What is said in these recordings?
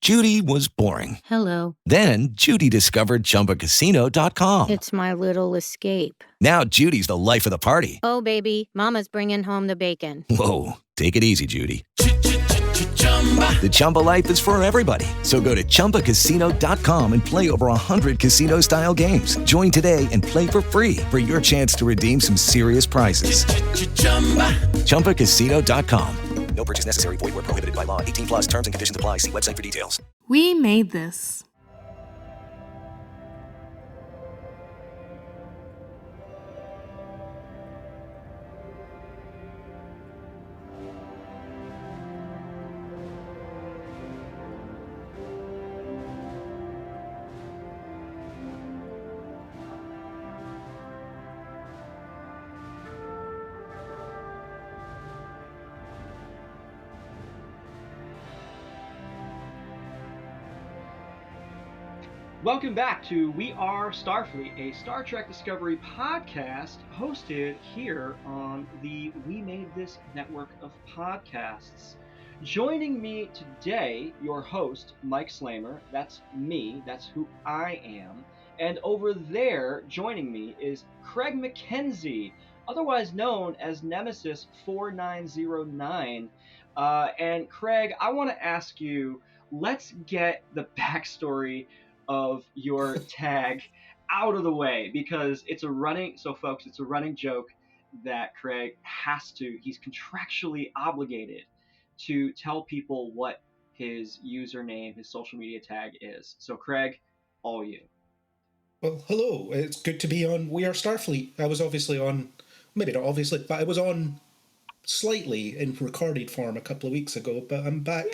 Judy was boring. Hello. Then Judy discovered ChumbaCasino.com. It's my little escape. Now Judy's the life of the party. Oh, baby, mama's bringing home the bacon. Whoa, take it easy, Judy. The Chumba life is for everybody. So go to ChumbaCasino.com and play over 100 casino-style games. Join today and play for free for your chance to redeem some serious prizes. ChumbaCasino.com. No purchase necessary. Void where prohibited by law. 18 plus terms and conditions apply. See website for details. We made this. Welcome back to We Are Starfleet, a Star Trek Discovery podcast hosted here on the We Made This network of podcasts. Joining me today, your host, Mike Slamer. That's me. That's who I am. And over there, joining me is Craig McKenzie, otherwise known as Nemesis 4909. And Craig, I want to ask you, let's get the backstory of your tag out of the way, because it's a running joke that Craig he's contractually obligated to tell people what his username, his social media tag is. So Craig, all you. Well, hello. It's good to be on We Are Starfleet. I was obviously on, maybe not obviously, but I was on slightly in recorded form a couple of weeks ago, but I'm back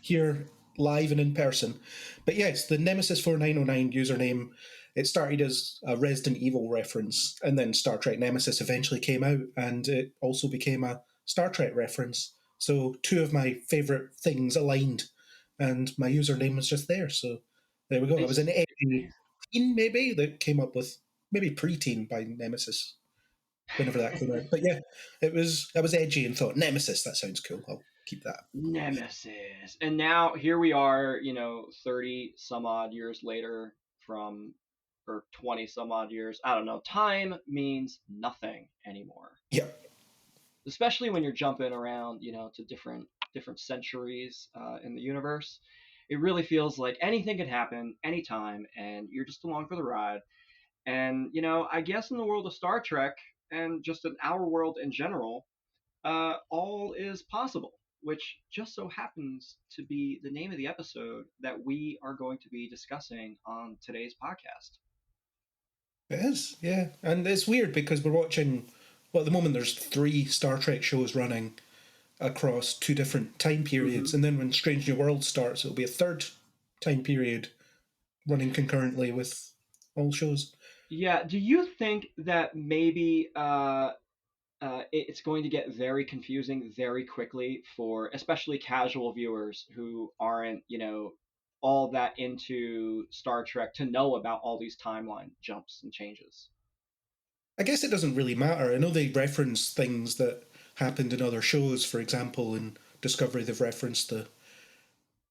here live and in person. But yes, the Nemesis 4909 username, it started as a Resident Evil reference, and then Star Trek Nemesis eventually came out, and it also became a Star Trek reference. So two of my favourite things aligned, and my username was just there. So there we go. I was an edgy teen, maybe, that came up with maybe preteen by Nemesis, whenever that came out. But yeah, I was edgy and thought, Nemesis, that sounds cool. I'll keep that. Nemesis. And now here we are, 30 some odd years later or 20 some odd years. I don't know. Time means nothing anymore. Yeah. Especially when you're jumping around, to different centuries in the universe. It really feels like anything could happen anytime, and you're just along for the ride. And, I guess in the world of Star Trek, and just in our world in general, all is possible, which just so happens to be the name of the episode that we are going to be discussing on today's podcast. It is, yeah. And it's weird because we're watching, well, at the moment there's 3 Star Trek shows running across 2 different time periods, and then when Strange New World starts, it'll be a 3rd time period running concurrently with all shows. Yeah, do you think that maybe it's going to get very confusing very quickly for especially casual viewers who aren't, all that into Star Trek to know about all these timeline jumps and changes? I guess it doesn't really matter. I know they reference things that happened in other shows. For example, in Discovery, they've referenced the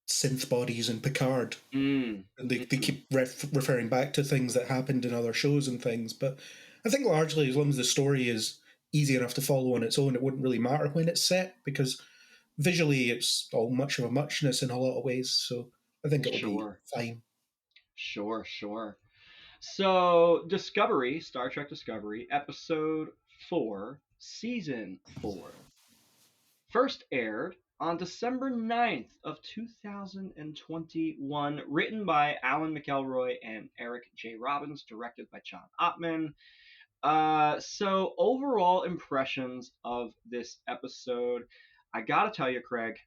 synth bodies in Picard. And they keep referring back to things that happened in other shows and things. But I think largely, as long as the story is easy enough to follow on its own, it wouldn't really matter when it's set, because visually it's all much of a muchness in a lot of ways. So I think it'll be fine. Sure. So Discovery, Star Trek Discovery, Episode 4, Season 4, first aired on December 9th of 2021, written by Alan McElroy and Eric J. Robbins, directed by John Ottman. So overall impressions of this episode, I gotta tell you, Craig,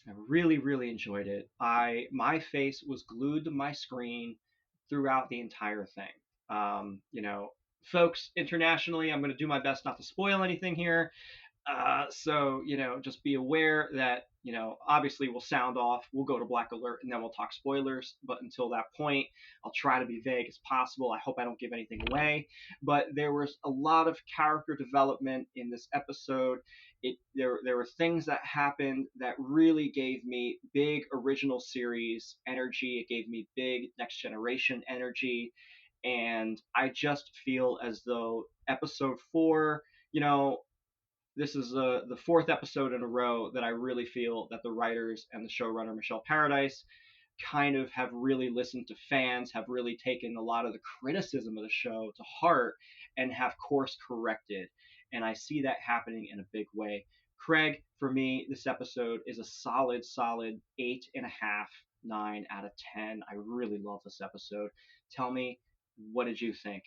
I really, really enjoyed it. My face was glued to my screen throughout the entire thing. Folks, internationally, I'm going to do my best not to spoil anything here. So, just be aware that, obviously we'll sound off, we'll go to black alert, and then we'll talk spoilers. But until that point, I'll try to be vague as possible. I hope I don't give anything away. But there was a lot of character development in this episode. There were things that happened that really gave me big original series energy. It gave me big Next Generation energy. And I just feel as though episode 4, this is the fourth episode in a row that I really feel that the writers and the showrunner, Michelle Paradise, kind of have really listened to fans, have really taken a lot of the criticism of the show to heart, and have course corrected. And I see that happening in a big way. Craig, for me, this episode is a solid 8.5, 9 out of 10. I really love this episode. Tell me, what did you think?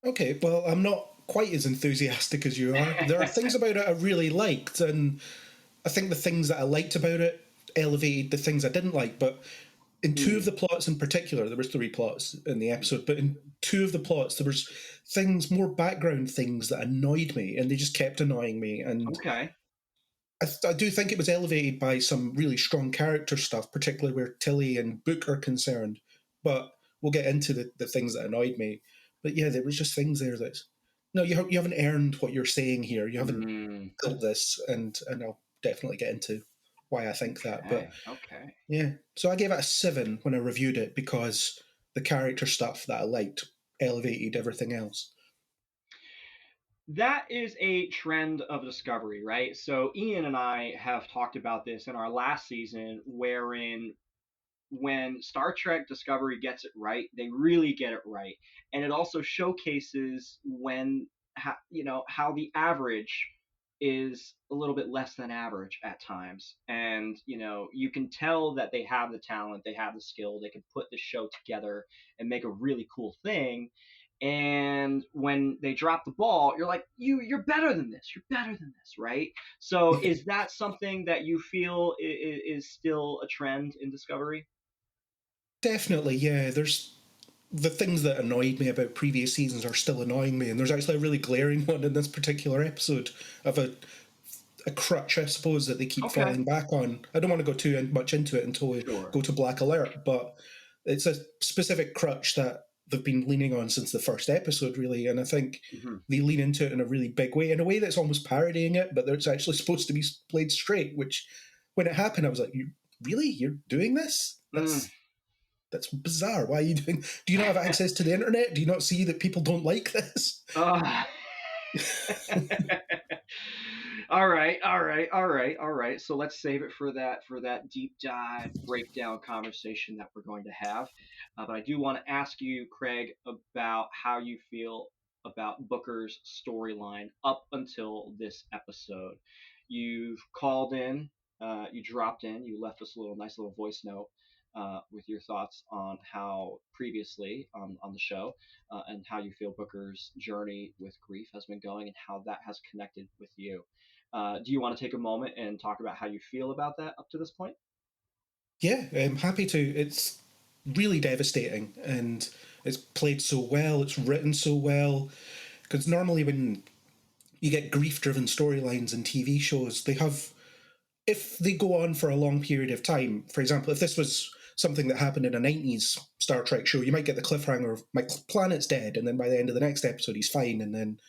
Okay, well, I'm not quite as enthusiastic as you are. There are things about it I really liked, and I think the things that I liked about it elevated the things I didn't like. But in two of the plots in particular, there was 3 plots in the episode, but in 2 of the plots, there was things, more background things that annoyed me, and they just kept annoying me. And okay. I do think it was elevated by some really strong character stuff, particularly where Tilly and Book are concerned. But we'll get into the things that annoyed me. But yeah, there was just things there that, no, you haven't earned what you're saying here. You haven't built this, and I'll definitely get into why I think that. But okay, yeah, so I gave it a 7 when I reviewed it because the character stuff that I liked elevated everything else. That is a trend of Discovery, right? So Ian and I have talked about this in our last season, wherein when Star Trek Discovery gets it right, they really get it right, and it also showcases how the average is a little bit less than average at times, and you can tell that they have the talent, they have the skill, they can put the show together and make a really cool thing. And when they drop the ball, you're like, you're better than this. You're better than this, right? So, is that something that you feel is still a trend in Discovery? Definitely, yeah. There's the things that annoyed me about previous seasons are still annoying me, and there's actually a really glaring one in this particular episode of a crutch, I suppose, that they keep falling back on. I don't want to go too much into it until we go to Black Alert, but it's a specific crutch that they've been leaning on since the first episode, really, and I think they lean into it in a really big way, in a way that's almost parodying it, but it's actually supposed to be played straight, which, when it happened, I was like, you're doing this? That's bizarre. Why are you doing? Do you not have access to the internet? Do you not see that people don't like this? All right. So let's save it for that deep dive breakdown conversation that we're going to have. But I do want to ask you, Craig, about how you feel about Booker's storyline up until this episode. You've called in, you dropped in, you left us a nice little voice note. With your thoughts on how previously on the show and how you feel Booker's journey with grief has been going and how that has connected with you. Do you want to take a moment and talk about how you feel about that up to this point? Yeah, I'm happy to. It's really devastating, and it's played so well, it's written so well, because normally when you get grief-driven storylines in TV shows, they have, if they go on for a long period of time, for example, if this was something that happened in a 90s Star Trek show, you might get the cliffhanger of my planet's dead, and then by the end of the next episode he's fine, and then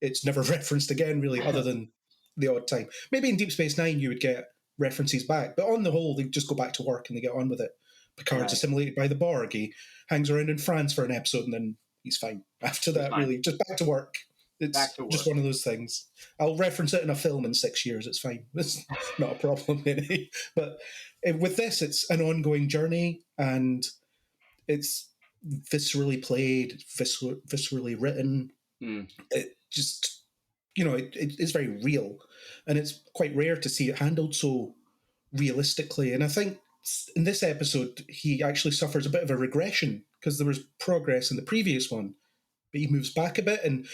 it's never referenced again, really, other than the odd time. Maybe in Deep Space Nine you would get references back, but on the whole they just go back to work and they get on with it. Picard's assimilated by the Borg, he hangs around in France for an episode and then he's fine. After that, really, just back to work. It's just one of those things. I'll reference it in a film in 6 years. It's fine. It's not a problem, really. But with this, it's an ongoing journey, and it's viscerally played, viscerally written. It just, it's very real, and it's quite rare to see it handled so realistically. And I think in this episode, he actually suffers a bit of a regression because there was progress in the previous one, but he moves back a bit, and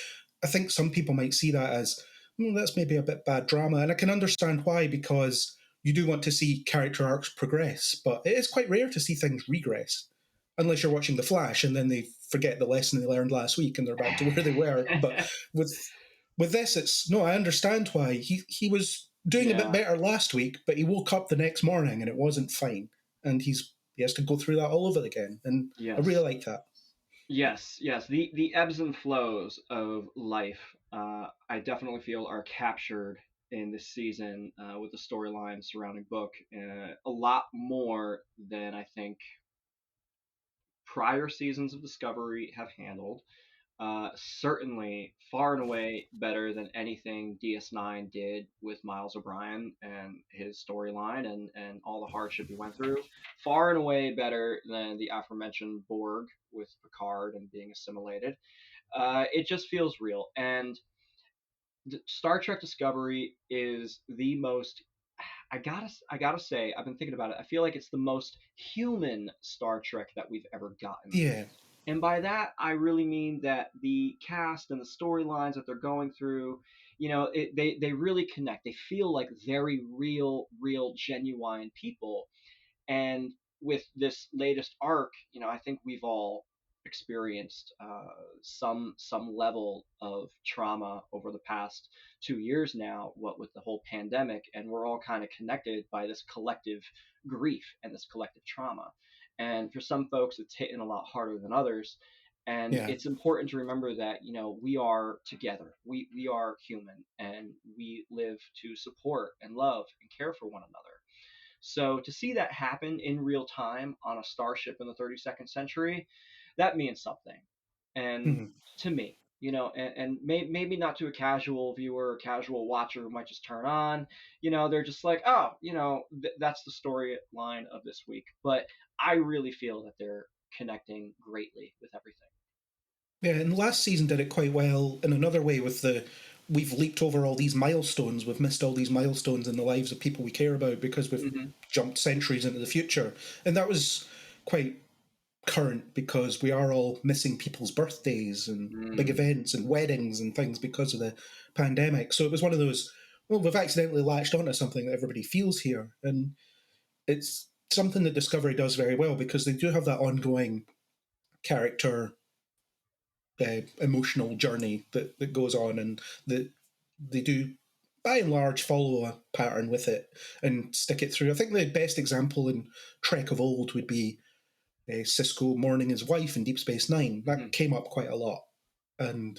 I think some people might see that as, that's maybe a bit bad drama. And I can understand why, because you do want to see character arcs progress, but it is quite rare to see things regress, unless you're watching The Flash and then they forget the lesson they learned last week and they're back to where they were. But with with this, it's no. I understand why he was doing a bit better last week, but he woke up the next morning and it wasn't fine, and he has to go through that all over again. And I really like that. Yes. The ebbs and flows of life, I definitely feel are captured in this season with the storyline surrounding Book a lot more than I think prior seasons of Discovery have handled. Certainly far and away better than anything DS9 did with Miles O'Brien and his storyline and all the hardship he went through. Far and away better than the aforementioned Borg with Picard and being assimilated. It just feels real. And Star Trek Discovery is the most. I gotta say, I've been thinking about it. I feel like it's the most human Star Trek that we've ever gotten. Yeah. And by that, I really mean that the cast and the storylines that they're going through, they really connect. They feel like very real, genuine people. And with this latest arc, I think we've all experienced some level of trauma over the past 2 years now, what with the whole pandemic, and we're all kind of connected by this collective grief and this collective trauma. And for some folks, it's hitting a lot harder than others. And it's important to remember that we are together. We are human, and we live to support and love and care for one another. So to see that happen in real time on a starship in the 32nd century, that means something. And to me, and maybe not to a casual viewer or casual watcher who might just turn on, they're just like, oh, that's the storyline of this week. But I really feel that they're connecting greatly with everything. Yeah, and last season did it quite well in another way with we've leaped over all these milestones. We've missed all these milestones in the lives of people we care about because we've jumped centuries into the future. And that was quite current because we are all missing people's birthdays and big events and weddings and things because of the pandemic. So it was one of those, well, we've accidentally latched onto something that everybody feels here. And it's something that Discovery does very well because they do have that ongoing character emotional journey that goes on, and that they do by and large follow a pattern with it and stick it through. I think the best example in Trek of old would be Sisko mourning his wife in Deep Space Nine. That came up quite a lot, and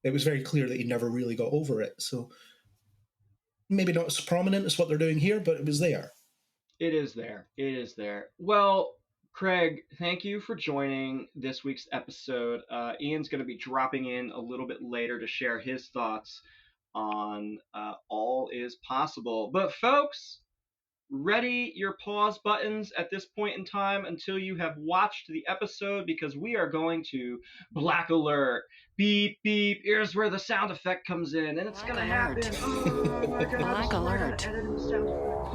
it was very clear that he never really got over it. So maybe not as prominent as what they're doing here, but it was there. It is there. It is there. Well, Craig, thank you for joining this week's episode. Ian's going to be dropping in a little bit later to share his thoughts on All Is Possible. But folks, ready your pause buttons at this point in time until you have watched the episode, because we are going to Black Alert. Beep, beep. Here's where the sound effect comes in, and it's going to happen. Oh, Black Alert.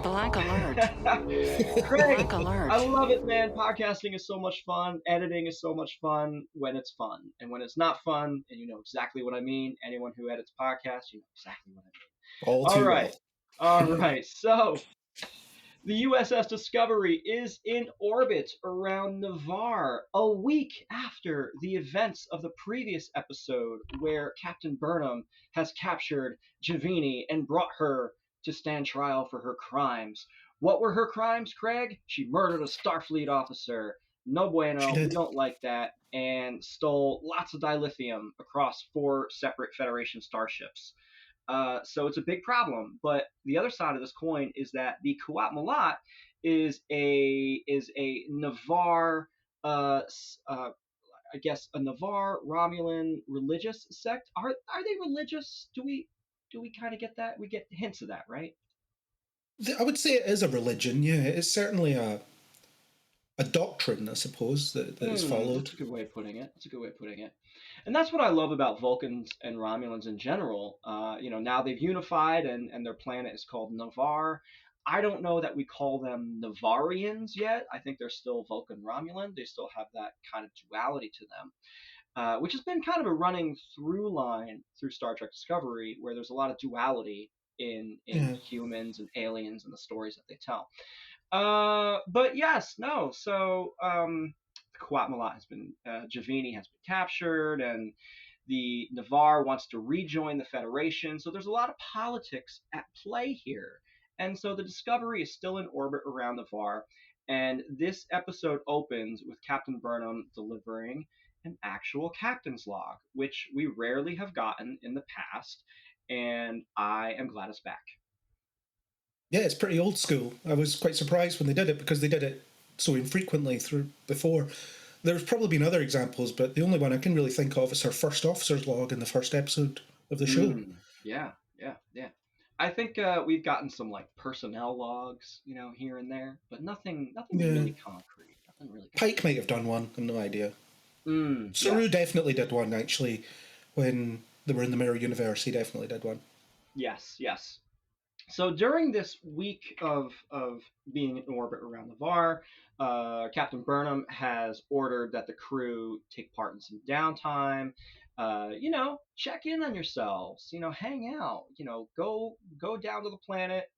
Black Alert. Craig, Black Alert. I love it, man. Podcasting is so much fun. Editing is so much fun when it's fun. And when it's not fun, and you know exactly what I mean, anyone who edits podcasts, you know exactly what I mean. All right. All right. So the USS Discovery is in orbit around Navarre a week after the events of the previous episode, where Captain Burnham has captured Giovanni and brought her to stand trial for her crimes. What were her crimes, Craig? She murdered a Starfleet officer. No bueno, we don't like that. And stole lots of dilithium across 4 separate Federation starships. So it's a big problem. But the other side of this coin is that the Qowat Milat is a Navarre, I guess a Navarre Romulan religious sect. Are they religious? Do we kind of get that? We get hints of that, right? I would say it is a religion. Yeah, it's certainly a doctrine, I suppose, that is followed. That's a good way of putting it. And that's what I love about Vulcans and Romulans in general. Now they've unified, and their planet is called Navarre. I don't know that we call them Navarians yet. I think they're still Vulcan Romulan. They still have that kind of duality to them, which has been kind of a running through line through Star Trek Discovery, where there's a lot of duality in humans and aliens and the stories that they tell. But yes, no. So the Qowat Milat has been, Giovanni has been captured, and The Navarre wants to rejoin the Federation, so there's a lot of politics at play here. And so the Discovery is still in orbit around Navarre, and this episode opens with Captain Burnham delivering an actual captain's log, which we rarely have gotten in the past, and I am glad it's back. Yeah, it's pretty old school. I was quite surprised when they did it because they did it so infrequently through before. There's probably been other examples, but the only one I can really think of is her first officer's log in the first episode of the show. Yeah. I think we've gotten some like personnel logs, here and there, but nothing really concrete. Nothing really. Pike might have done one. I've no idea. Saru definitely did one actually when they were in the Mirror Universe. He definitely did one. Yes. So during this week of being in orbit around Navarre, Captain Burnham has ordered that the crew take part in some downtime. Check in on yourselves. Hang out. Go down to the planet.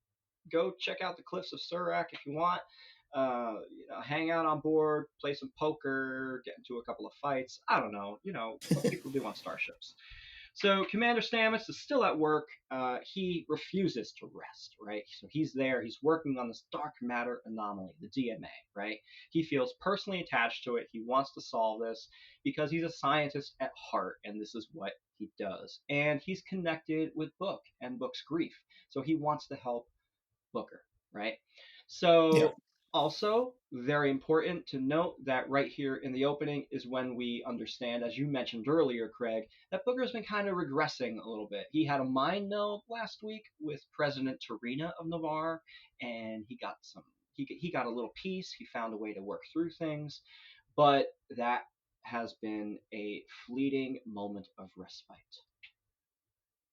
Go check out the cliffs of Surak if you want. Hang out on board, play some poker, get into a couple of fights. I don't know. What people do on starships. So Commander Stamets is still at work. He refuses to rest, right? So he's there. He's working on this dark matter anomaly, the DMA, right? He feels personally attached to it. He wants to solve this because he's a scientist at heart, and this is what he does. And he's connected with Book and Book's grief. So he wants to help Booker, right? So also very important to note that right here in the opening is when we understand, as you mentioned earlier, Craig, that Booker's been kind of regressing a little bit. He had a mind meld last week with President Tarina of Navarre, and he got a little peace. He found a way to work through things, but that has been a fleeting moment of respite.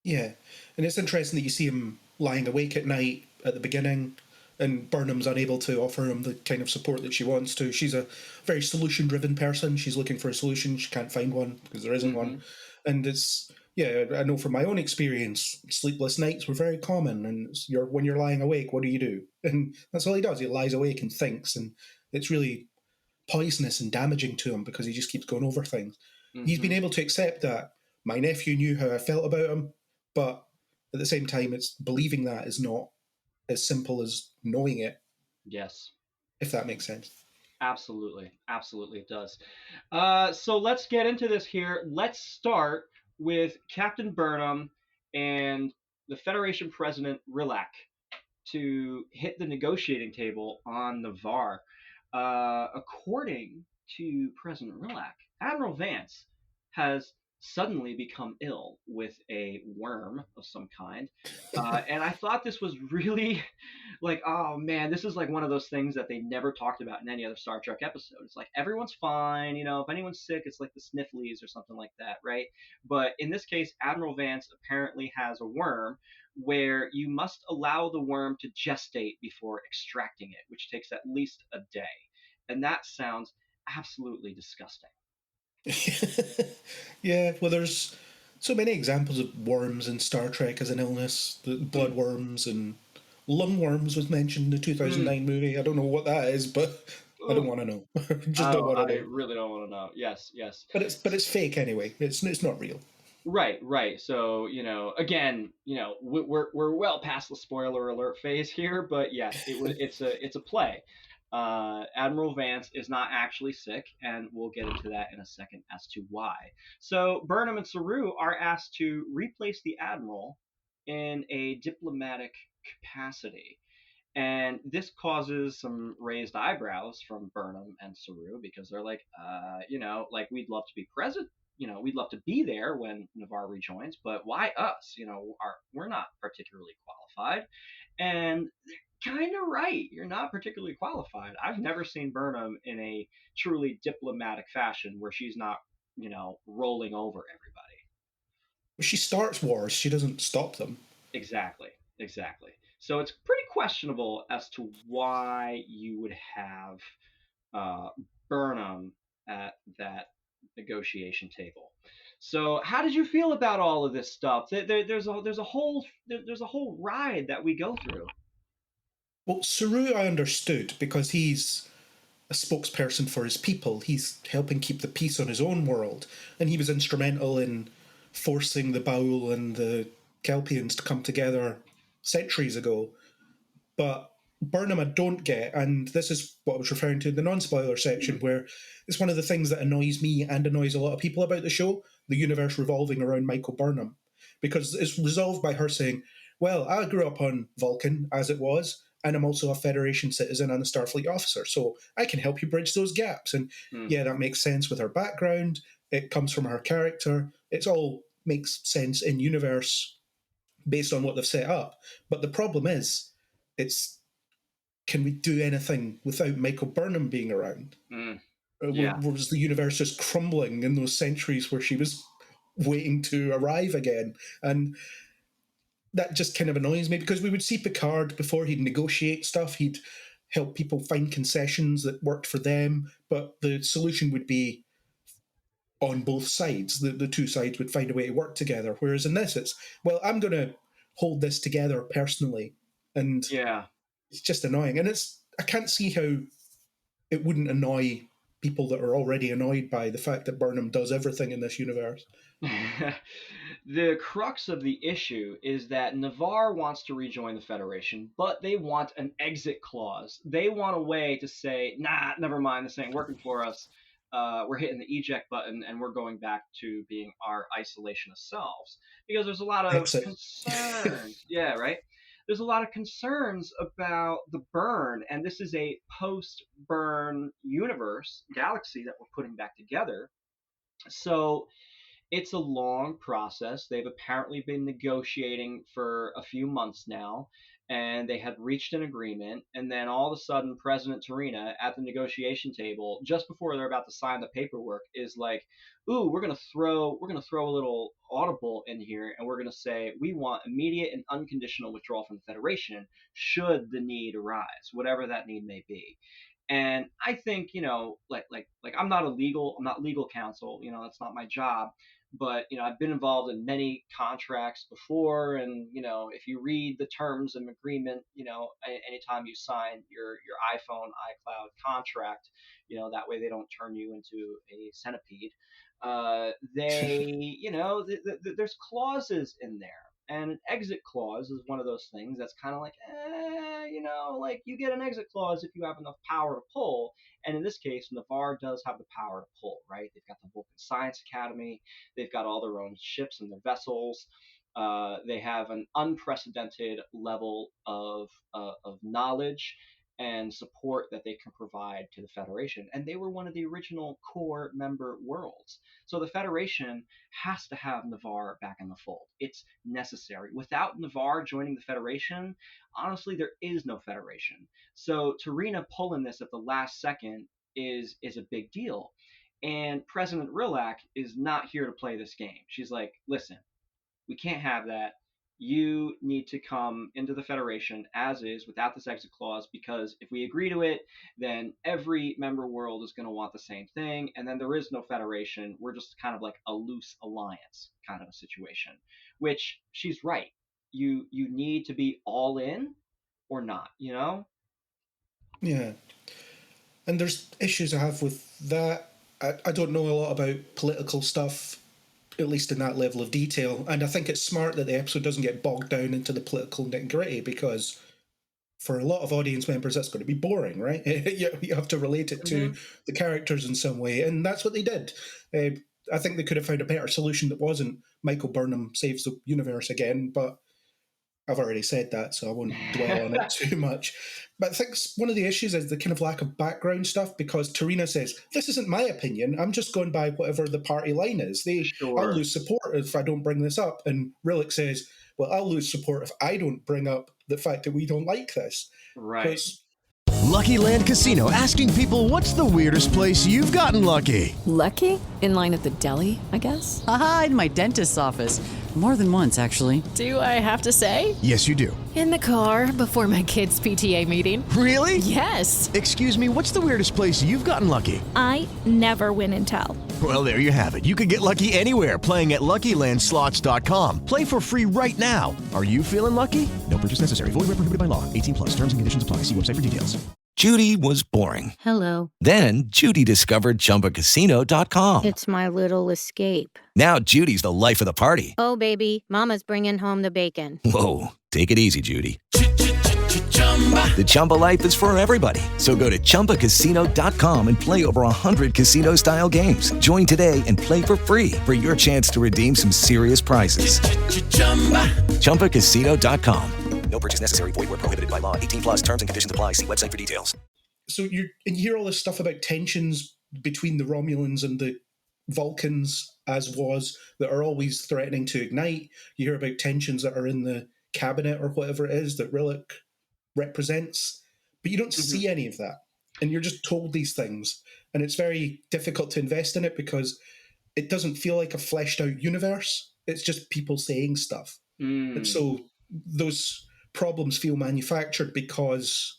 Yeah, and it's interesting that you see him lying awake at night at the beginning, and Burnham's unable to offer him the kind of support that she wants to. She's a very solution-driven person. She's looking for a solution. She can't find one because there isn't one. And I know from my own experience, sleepless nights were very common. And when you're lying awake, what do you do? And that's all he does. He lies awake and thinks. And it's really poisonous and damaging to him because he just keeps going over things. He's been able to accept that. My nephew knew how I felt about him, but at the same time, it's believing that is not as simple as knowing it. Yes. If that makes sense. Absolutely it does. So let's get into this here. Let's start with Captain Burnham and the Federation President Rilak to hit the negotiating table on Navarre. According to President Rilak, Admiral Vance has suddenly become ill with a worm of some kind. And I thought this was really like, oh man, this is like one of those things that they never talked about in any other Star Trek episode. It's like everyone's fine, if anyone's sick, it's like the snifflies or something like that, right? But in this case, Admiral Vance apparently has a worm where you must allow the worm to gestate before extracting it, which takes at least a day. And that sounds absolutely disgusting. Yeah, well, there's so many examples of worms in Star Trek as an illness. The bloodworms and lungworms was mentioned in the 2009 movie. I don't know what that is, but I don't want to know. Don't want to know. I really don't want to know. Yes. But it's fake anyway. It's not real. Right. So again, we're well past the spoiler alert phase here, but yes, it's a play. Admiral Vance is not actually sick, and we'll get into that in a second as to why. So Burnham and Saru are asked to replace the Admiral in a diplomatic capacity. And this causes some raised eyebrows from Burnham and Saru because they're like, we'd love to be present. We'd love to be there when Navarre rejoins, but why us? We're not particularly qualified. And kind of right. You're not particularly qualified. I've never seen Burnham in a truly diplomatic fashion where she's not, rolling over everybody. She starts wars. She doesn't stop them. Exactly. So it's pretty questionable as to why you would have Burnham at that negotiation table. So how did you feel about all of this stuff? There's a whole ride that we go through. Well, Saru I understood because he's a spokesperson for his people. He's helping keep the peace on his own world, and he was instrumental in forcing the Baul and the Kelpians to come together centuries ago. But Burnham I don't get, and this is what I was referring to in the non-spoiler section, where it's one of the things that annoys me and annoys a lot of people about the show, the universe revolving around Michael Burnham. Because it's resolved by her saying, well, I grew up on Vulcan as it was, and I'm also a Federation citizen and a Starfleet officer, so I can help you bridge those gaps. And yeah, that makes sense with her background. It comes from her character. It all makes sense in universe based on what they've set up. But the problem is, can we do anything without Michael Burnham being around? Was the universe just crumbling in those centuries where she was waiting to arrive again? And that just kind of annoys me, because we would see Picard before he'd negotiate stuff, he'd help people find concessions that worked for them, but the solution would be on both sides. The two sides would find a way to work together. Whereas in this, it's, well, I'm going to hold this together personally. And it's just annoying. And I can't see how it wouldn't annoy people that are already annoyed by the fact that Burnham does everything in this universe. The crux of the issue is that Navarre wants to rejoin the Federation, but they want an exit clause. They want a way to say, nah, never mind, this ain't working for us. We're hitting the eject button and we're going back to being our isolationist selves. Because there's a lot of concerns. Yeah, right? There's a lot of concerns about the burn, and this is a post-burn universe, galaxy that we're putting back together. So it's a long process. They've apparently been negotiating for a few months now, and they had reached an agreement. And then all of a sudden, President Tarina at the negotiation table, just before they're about to sign the paperwork, is like, "Ooh, we're gonna throw a little audible in here, and we're gonna say we want immediate and unconditional withdrawal from the Federation should the need arise, whatever that need may be." And I think, like I'm not legal counsel, that's not my job. But, I've been involved in many contracts before. And, if you read the terms of agreement, anytime you sign your iPhone, iCloud contract, that way they don't turn you into a centipede. There's clauses in there. And an exit clause is one of those things that's kind of like, like you get an exit clause if you have enough power to pull. And in this case, Navarre does have the power to pull, right? They've got the Vulcan Science Academy. They've got all their own ships and their vessels. They have an unprecedented level of knowledge and support that they can provide to the Federation. And they were one of the original core member worlds. So the Federation has to have Navarre back in the fold. It's necessary. Without Navarre joining the Federation, honestly, there is no Federation. So Tarina pulling this at the last second is a big deal. And President Rilak is not here to play this game. She's like, listen, we can't have that. You need to come into the Federation as is without this exit clause, because if we agree to it, then every member world is going to want the same thing, and then there is no Federation. We're just kind of like a loose alliance kind of a situation, which she's right. You need to be all in or not, Yeah. And there's issues I have with that. I don't know a lot about political stuff, at least in that level of detail. And I think it's smart that the episode doesn't get bogged down into the political nitty-gritty, because for a lot of audience members, that's going to be boring, right? You have to relate it to the characters in some way. And that's what they did. I think they could have found a better solution that wasn't Michael Burnham saves the universe again, but I've already said that, so I won't dwell on it too much. But I think one of the issues is the kind of lack of background stuff, because Tarina says, this isn't my opinion, I'm just going by whatever the party line is. I'll lose support if I don't bring this up. And Rilak says, well, I'll lose support if I don't bring up the fact that we don't like this. Right. Lucky Land Casino, asking people, what's the weirdest place you've gotten lucky? Lucky? In line at the deli, I guess? Aha, in my dentist's office. More than once, actually. Do I have to say? Yes, you do. In the car before my kids' PTA meeting. Really? Yes. Excuse me, what's the weirdest place you've gotten lucky? I never win and tell. Well, there you have it. You can get lucky anywhere, playing at LuckyLandSlots.com. Play for free right now. Are you feeling lucky? No purchase necessary. Void where prohibited by law. 18+. Terms and conditions apply. See website for details. Judy was boring. Hello. Then Judy discovered ChumbaCasino.com. It's my little escape. Now Judy's the life of the party. Oh, baby, mama's bringing home the bacon. Whoa, take it easy, Judy. The Chumba life is for everybody. So go to ChumbaCasino.com and play over 100 casino-style games. Join today and play for free for your chance to redeem some serious prizes. ChumbaCasino.com. No purchase necessary. Void where prohibited by law. 18 plus terms and conditions apply. See website for details. So you hear all this stuff about tensions between the Romulans and the Vulcans, that are always threatening to ignite. You hear about tensions that are in the cabinet or whatever it is that Rillick represents, but you don't see any of that. And you're just told these things. And it's very difficult to invest in it because it doesn't feel like a fleshed out universe. It's just people saying stuff. And so those problems feel manufactured because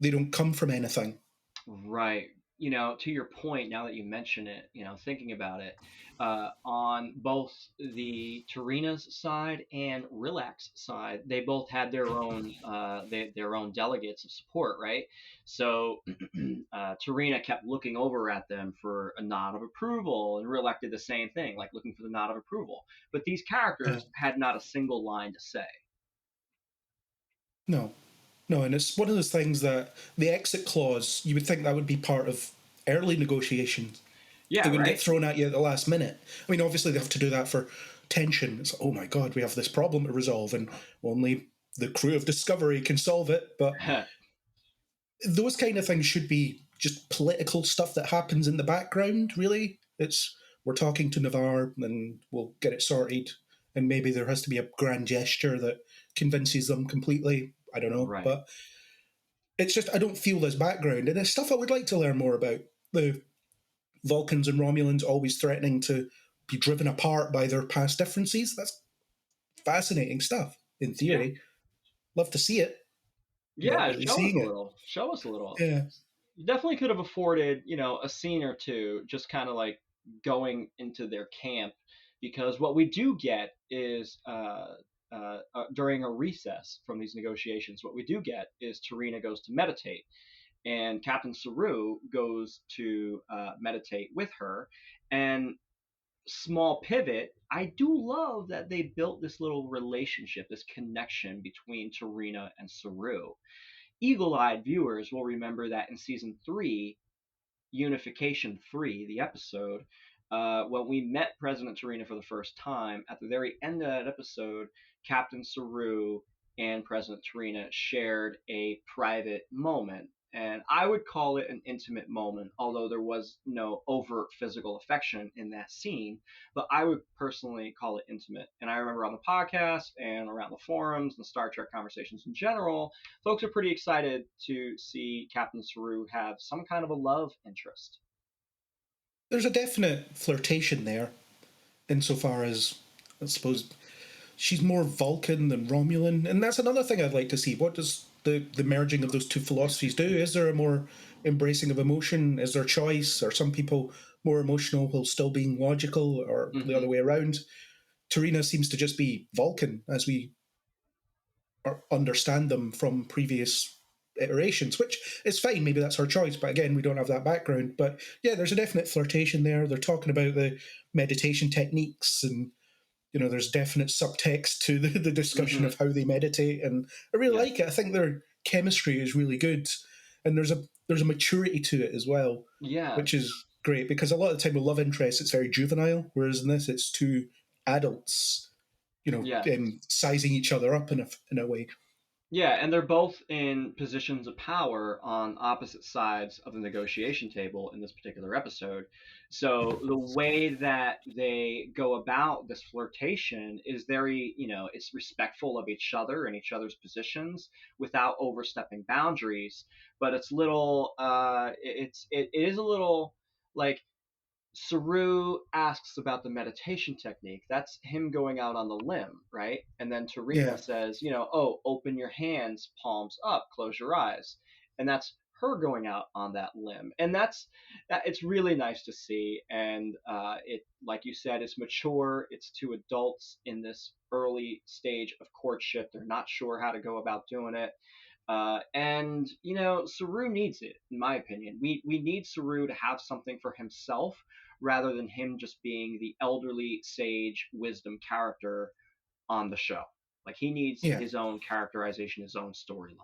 they don't come from anything. Right. To your point, now that you mention it, thinking about it, on both the Tarina's side and Rillax's side, they both had their own their own delegates of support, right? So Tarina kept looking over at them for a nod of approval, and Rillax did the same thing, like looking for the nod of approval. But these characters had not a single line to say. No, and it's one of those things that the exit clause, you would think that would be part of early negotiations. Yeah, they wouldn't right? get thrown at you at the last minute. I mean, obviously they have to do that for tension. It's, oh my God, we have this problem to resolve, and only the crew of Discovery can solve it. But those kind of things should be just political stuff that happens in the background, really. We're talking to Navarre, and we'll get it sorted. And maybe there has to be a grand gesture that convinces them completely. I don't know. Right. But it's just, I don't feel this background. And it's stuff I would like to learn more about. The Vulcans and Romulans always threatening to be driven apart by their past differences. That's fascinating stuff, in theory. Yeah. Love to see it. Yeah, show us a little. Yeah. You definitely could have afforded, a scene or two just kind of like going into their camp, because what we do get is during a recess from these negotiations, what we do get is Tarina goes to meditate, and Captain Saru goes to meditate with her. And small pivot, I do love that they built this little relationship, this connection between Tarina and Saru. Eagle-eyed viewers will remember that in season 3, Unification 3, the episode, when we met President Tarina for the first time, at the very end of that episode, Captain Saru and President Tarina shared a private moment. And I would call it an intimate moment, although there was no overt physical affection in that scene. But I would personally call it intimate. And I remember on the podcast and around the forums and Star Trek conversations in general, folks are pretty excited to see Captain Saru have some kind of a love interest. There's a definite flirtation there, insofar as, I suppose, she's more Vulcan than Romulan. And that's another thing I'd like to see. What does the merging of those two philosophies do? Is there a more embracing of emotion? Is there choice? Are some people more emotional while still being logical, or the other way around? Tarina seems to just be Vulcan, as we understand them from previous iterations, which is fine. Maybe that's her choice, but again, we don't have that background. But yeah, there's a definite flirtation there. They're talking about the meditation techniques, and there's definite subtext to the discussion of how they meditate, and I really like it. I think their chemistry is really good, and there's a maturity to it as well, which is great, because a lot of the time with love interests, it's very juvenile, whereas in this, it's two adults, sizing each other up in a way. Yeah, and they're both in positions of power on opposite sides of the negotiation table in this particular episode. So the way that they go about this flirtation is very, it's respectful of each other and each other's positions without overstepping boundaries. But it's little, it is a little like, Saru asks about the meditation technique. That's him going out on the limb, right? And then Tarina says, open your hands, palms up, close your eyes. And that's her going out on that limb. And it's really nice to see. And it, like you said, it's mature. It's two adults in this early stage of courtship. They're not sure how to go about doing it. And Saru needs it, in my opinion. We need Saru to have something for himself rather than him just being the elderly sage wisdom character on the show. Like, he needs his own characterization, his own storyline.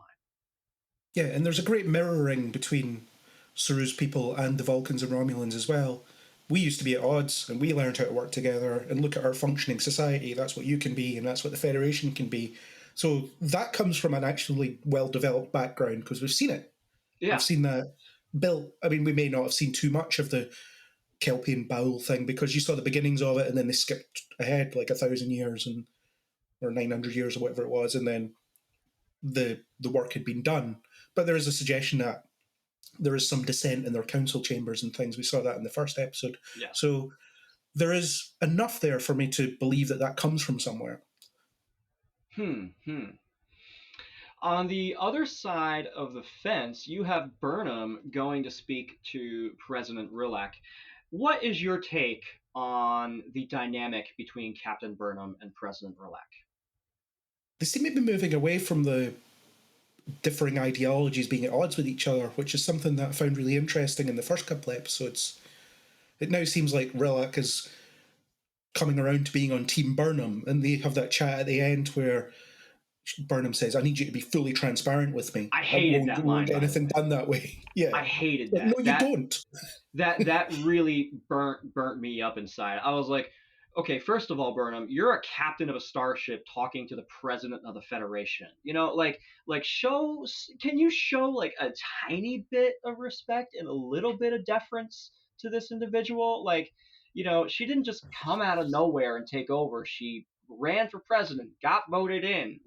Yeah, and there's a great mirroring between Saru's people and the Vulcans and Romulans as well. We used to be at odds, and we learned how to work together and look at our functioning society. That's what you can be, and that's what the Federation can be. So that comes from an actually well-developed background, because we've seen it. Yeah. We've seen that built. I mean, we may not have seen too much of the Kelpian Bowl thing, because you saw the beginnings of it, and then they skipped ahead like 1,000 years or 900 years or whatever it was, and then the work had been done. But there is a suggestion that there is some dissent in their council chambers and things. We saw that in the first episode. Yeah. So there is enough there for me to believe that comes from somewhere. On the other side of the fence, you have Burnham going to speak to President Rilak. What is your take on the dynamic between Captain Burnham and President Rilak? They seem to be moving away from the differing ideologies being at odds with each other, which is something that I found really interesting in the first couple of episodes. It now seems like Rilak is coming around to being on Team Burnham, and they have that chat at the end where Burnham says, "I need you to be fully transparent with me. I hated that line. I won't anything done that way." Yeah, I hated that. No, you don't. That really burnt me up inside. I was like, okay, first of all, Burnham, you're a captain of a starship talking to the president of the Federation. Can you show like a tiny bit of respect and a little bit of deference to this individual? She didn't just come out of nowhere and take over. She ran for president, got voted in.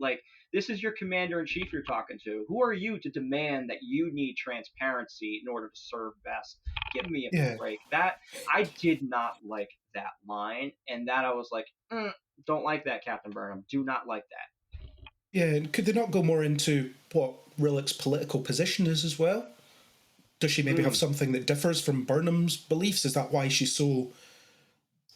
This is your commander-in-chief you're talking to. Who are you to demand that you need transparency in order to serve best? Give me a break. That I did not like that line, and that I was like, don't like that, Captain Burnham. Do not like that. Yeah, and could they not go more into what Rilak's political position is as well? Does she maybe have something that differs from Burnham's beliefs? Is that why she's so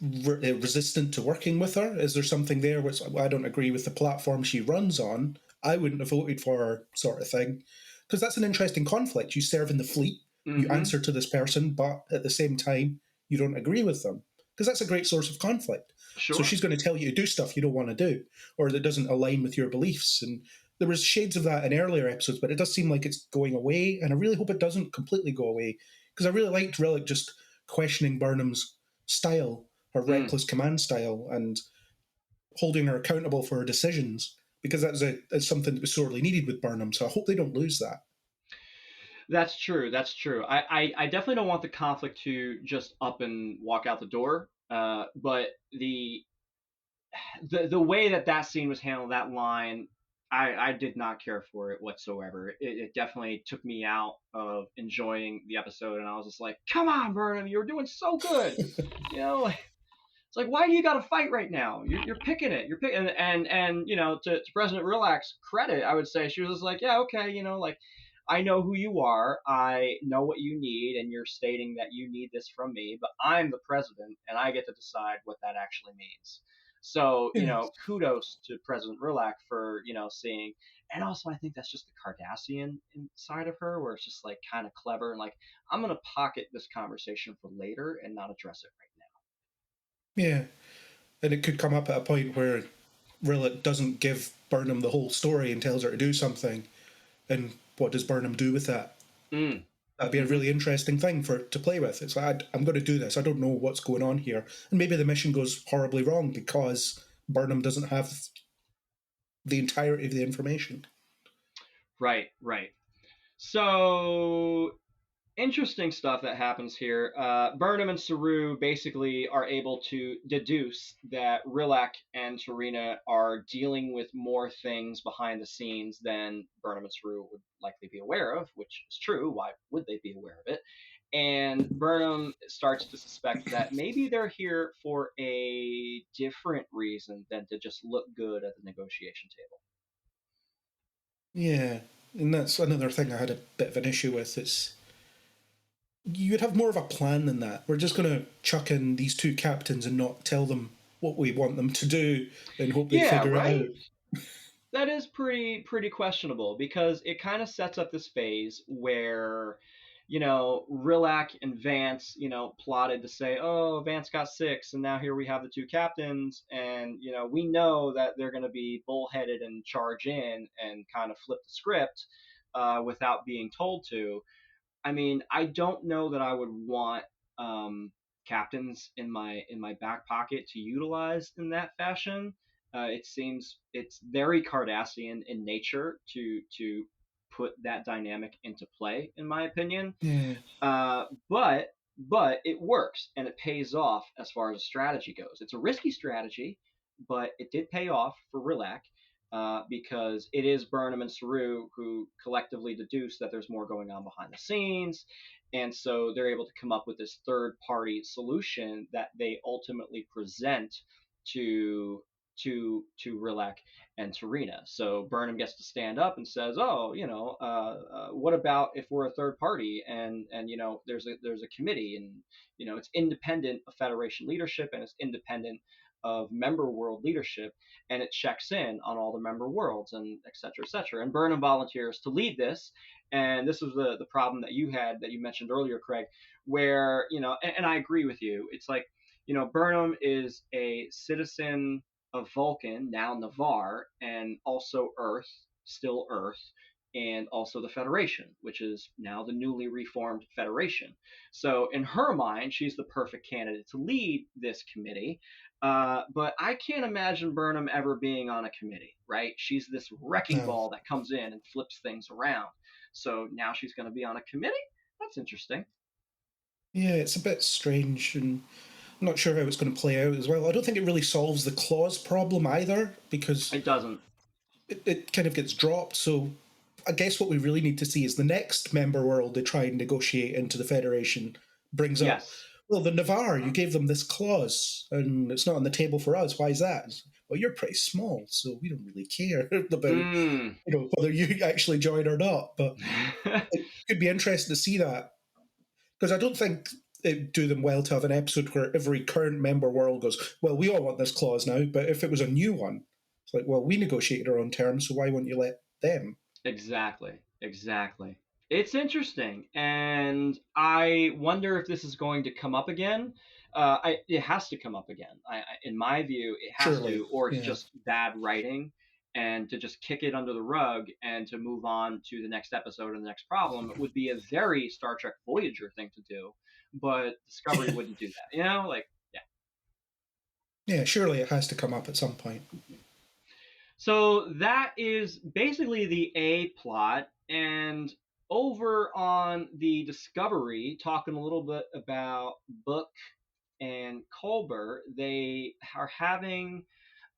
resistant to working with her? Is there something there which I don't agree with the platform she runs on? I wouldn't have voted for her, sort of thing. Because that's an interesting conflict. You serve in the fleet, you answer to this person, but at the same time, you don't agree with them. Because that's a great source of conflict. Sure. So she's going to tell you to do stuff you don't want to do, or that doesn't align with your beliefs. And there was shades of that in earlier episodes, but it does seem like it's going away, and I really hope it doesn't completely go away. Because I really liked Rilak just questioning Burnham's style, her reckless command style, and holding her accountable for her decisions, because that's something that was sorely needed with Burnham. So I hope they don't lose that. That's true. I definitely don't want the conflict to just up and walk out the door. But the way that scene was handled, that line, I did not care for it whatsoever. It definitely took me out of enjoying the episode, and I was just like, come on, Burnham, you were doing so good. It's like, why do you got to fight right now? You're picking it. You're picking, and to President Rilak's credit, I would say she was just like, yeah, okay, I know who you are. I know what you need, and you're stating that you need this from me, but I'm the president, and I get to decide what that actually means. So, kudos to President Rilak for, seeing, and also I think that's just the Cardassian inside of her, where it's just like kind of clever and like, I'm going to pocket this conversation for later and not address it right now. Yeah, and it could come up at a point where Rilak doesn't give Burnham the whole story and tells her to do something, and what does Burnham do with that? That'd be a really interesting thing to play with. It's like, I'm going to do this. I don't know what's going on here. And maybe the mission goes horribly wrong because Burnham doesn't have the entirety of the information. Right. So, interesting stuff that happens here. Burnham and Saru basically are able to deduce that Rilak and Tarina are dealing with more things behind the scenes than Burnham and Saru would likely be aware of, which is true. Why would they be aware of it? And Burnham starts to suspect that maybe they're here for a different reason than to just look good at the negotiation table. Yeah, and that's another thing I had a bit of an issue with. You'd have more of a plan than that. We're just going to chuck in these two captains and not tell them what we want them to do and hope they figure it out. That is pretty questionable because it kind of sets up this phase where, Rilak and Vance, plotted to say, oh, Vance got 6, and now here we have the 2 captains, and we know that they're going to be bullheaded and charge in and kind of flip the script without being told to. I mean, I don't know that I would want captains in my back pocket to utilize in that fashion. It seems it's very Cardassian in nature to put that dynamic into play, in my opinion. Yeah. But it works and it pays off as far as strategy goes. It's a risky strategy, but it did pay off for Rilak. Because it is Burnham and Saru who collectively deduce that there's more going on behind the scenes, and so they're able to come up with this third-party solution that they ultimately present to to Rilak and Tarina. So Burnham gets to stand up and says, "Oh, what about if we're a third party and there's a committee and it's independent of Federation leadership and it's independent of member world leadership and it checks in on all the member worlds and et cetera, et cetera." And Burnham volunteers to lead this. And this was the problem that you had that you mentioned earlier, Craig, where, and I agree with you. It's like, Burnham is a citizen of Vulcan, now Navarre, and also Earth, still Earth, and also the Federation, which is now the newly reformed Federation. So in her mind, she's the perfect candidate to lead this committee. But I can't imagine Burnham ever being on a committee, right? She's this wrecking ball that comes in and flips things around. So now she's going to be on a committee? That's interesting. Yeah, it's a bit strange, and I'm not sure how it's going to play out as well. I don't think it really solves the clause problem either, because it doesn't. It kind of gets dropped. So I guess what we really need to see is the next member world they try and negotiate into the Federation brings up, well, the Navarre, you gave them this clause, and it's not on the table for us. Why is that? Well, you're pretty small, so we don't really care about whether you actually join or not. But it could be interesting to see that, because I don't think it'd do them well to have an episode where every current member world goes, well, we all want this clause now. But if it was a new one, it's like, well, we negotiated our own terms, so why won't you let them? Exactly. It's interesting, and I wonder if this is going to come up again. It has to come up again. In my view, it has to, or it's just bad writing, and to just kick it under the rug and to move on to the next episode and the next problem. It would be a very Star Trek Voyager thing to do, but Discovery wouldn't do that. Yeah, surely it has to come up at some point. So that is basically the A plot, and over on the Discovery, talking a little bit about Book and Culber, they are having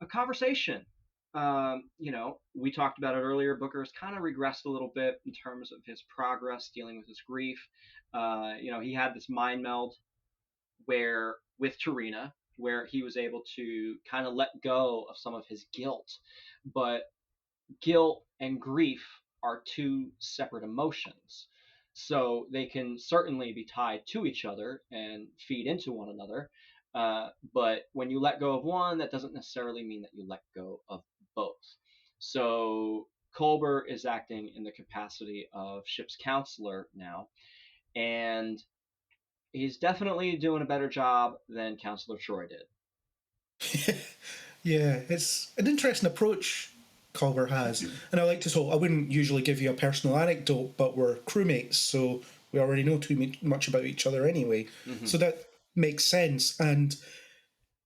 a conversation. We talked about it earlier. Booker's kind of regressed a little bit in terms of his progress dealing with his grief. He had this mind meld with Tarina, where he was able to kind of let go of some of his guilt. But guilt and grief are 2 separate emotions. So they can certainly be tied to each other and feed into one another. But when you let go of one, that doesn't necessarily mean that you let go of both. So Culber is acting in the capacity of ship's counselor now, and he's definitely doing a better job than Counselor Troy did. Yeah, it's an interesting approach Culber has. And I like to I wouldn't usually give you a personal anecdote, but we're crewmates, so we already know too much about each other anyway. Mm-hmm. So that makes sense. And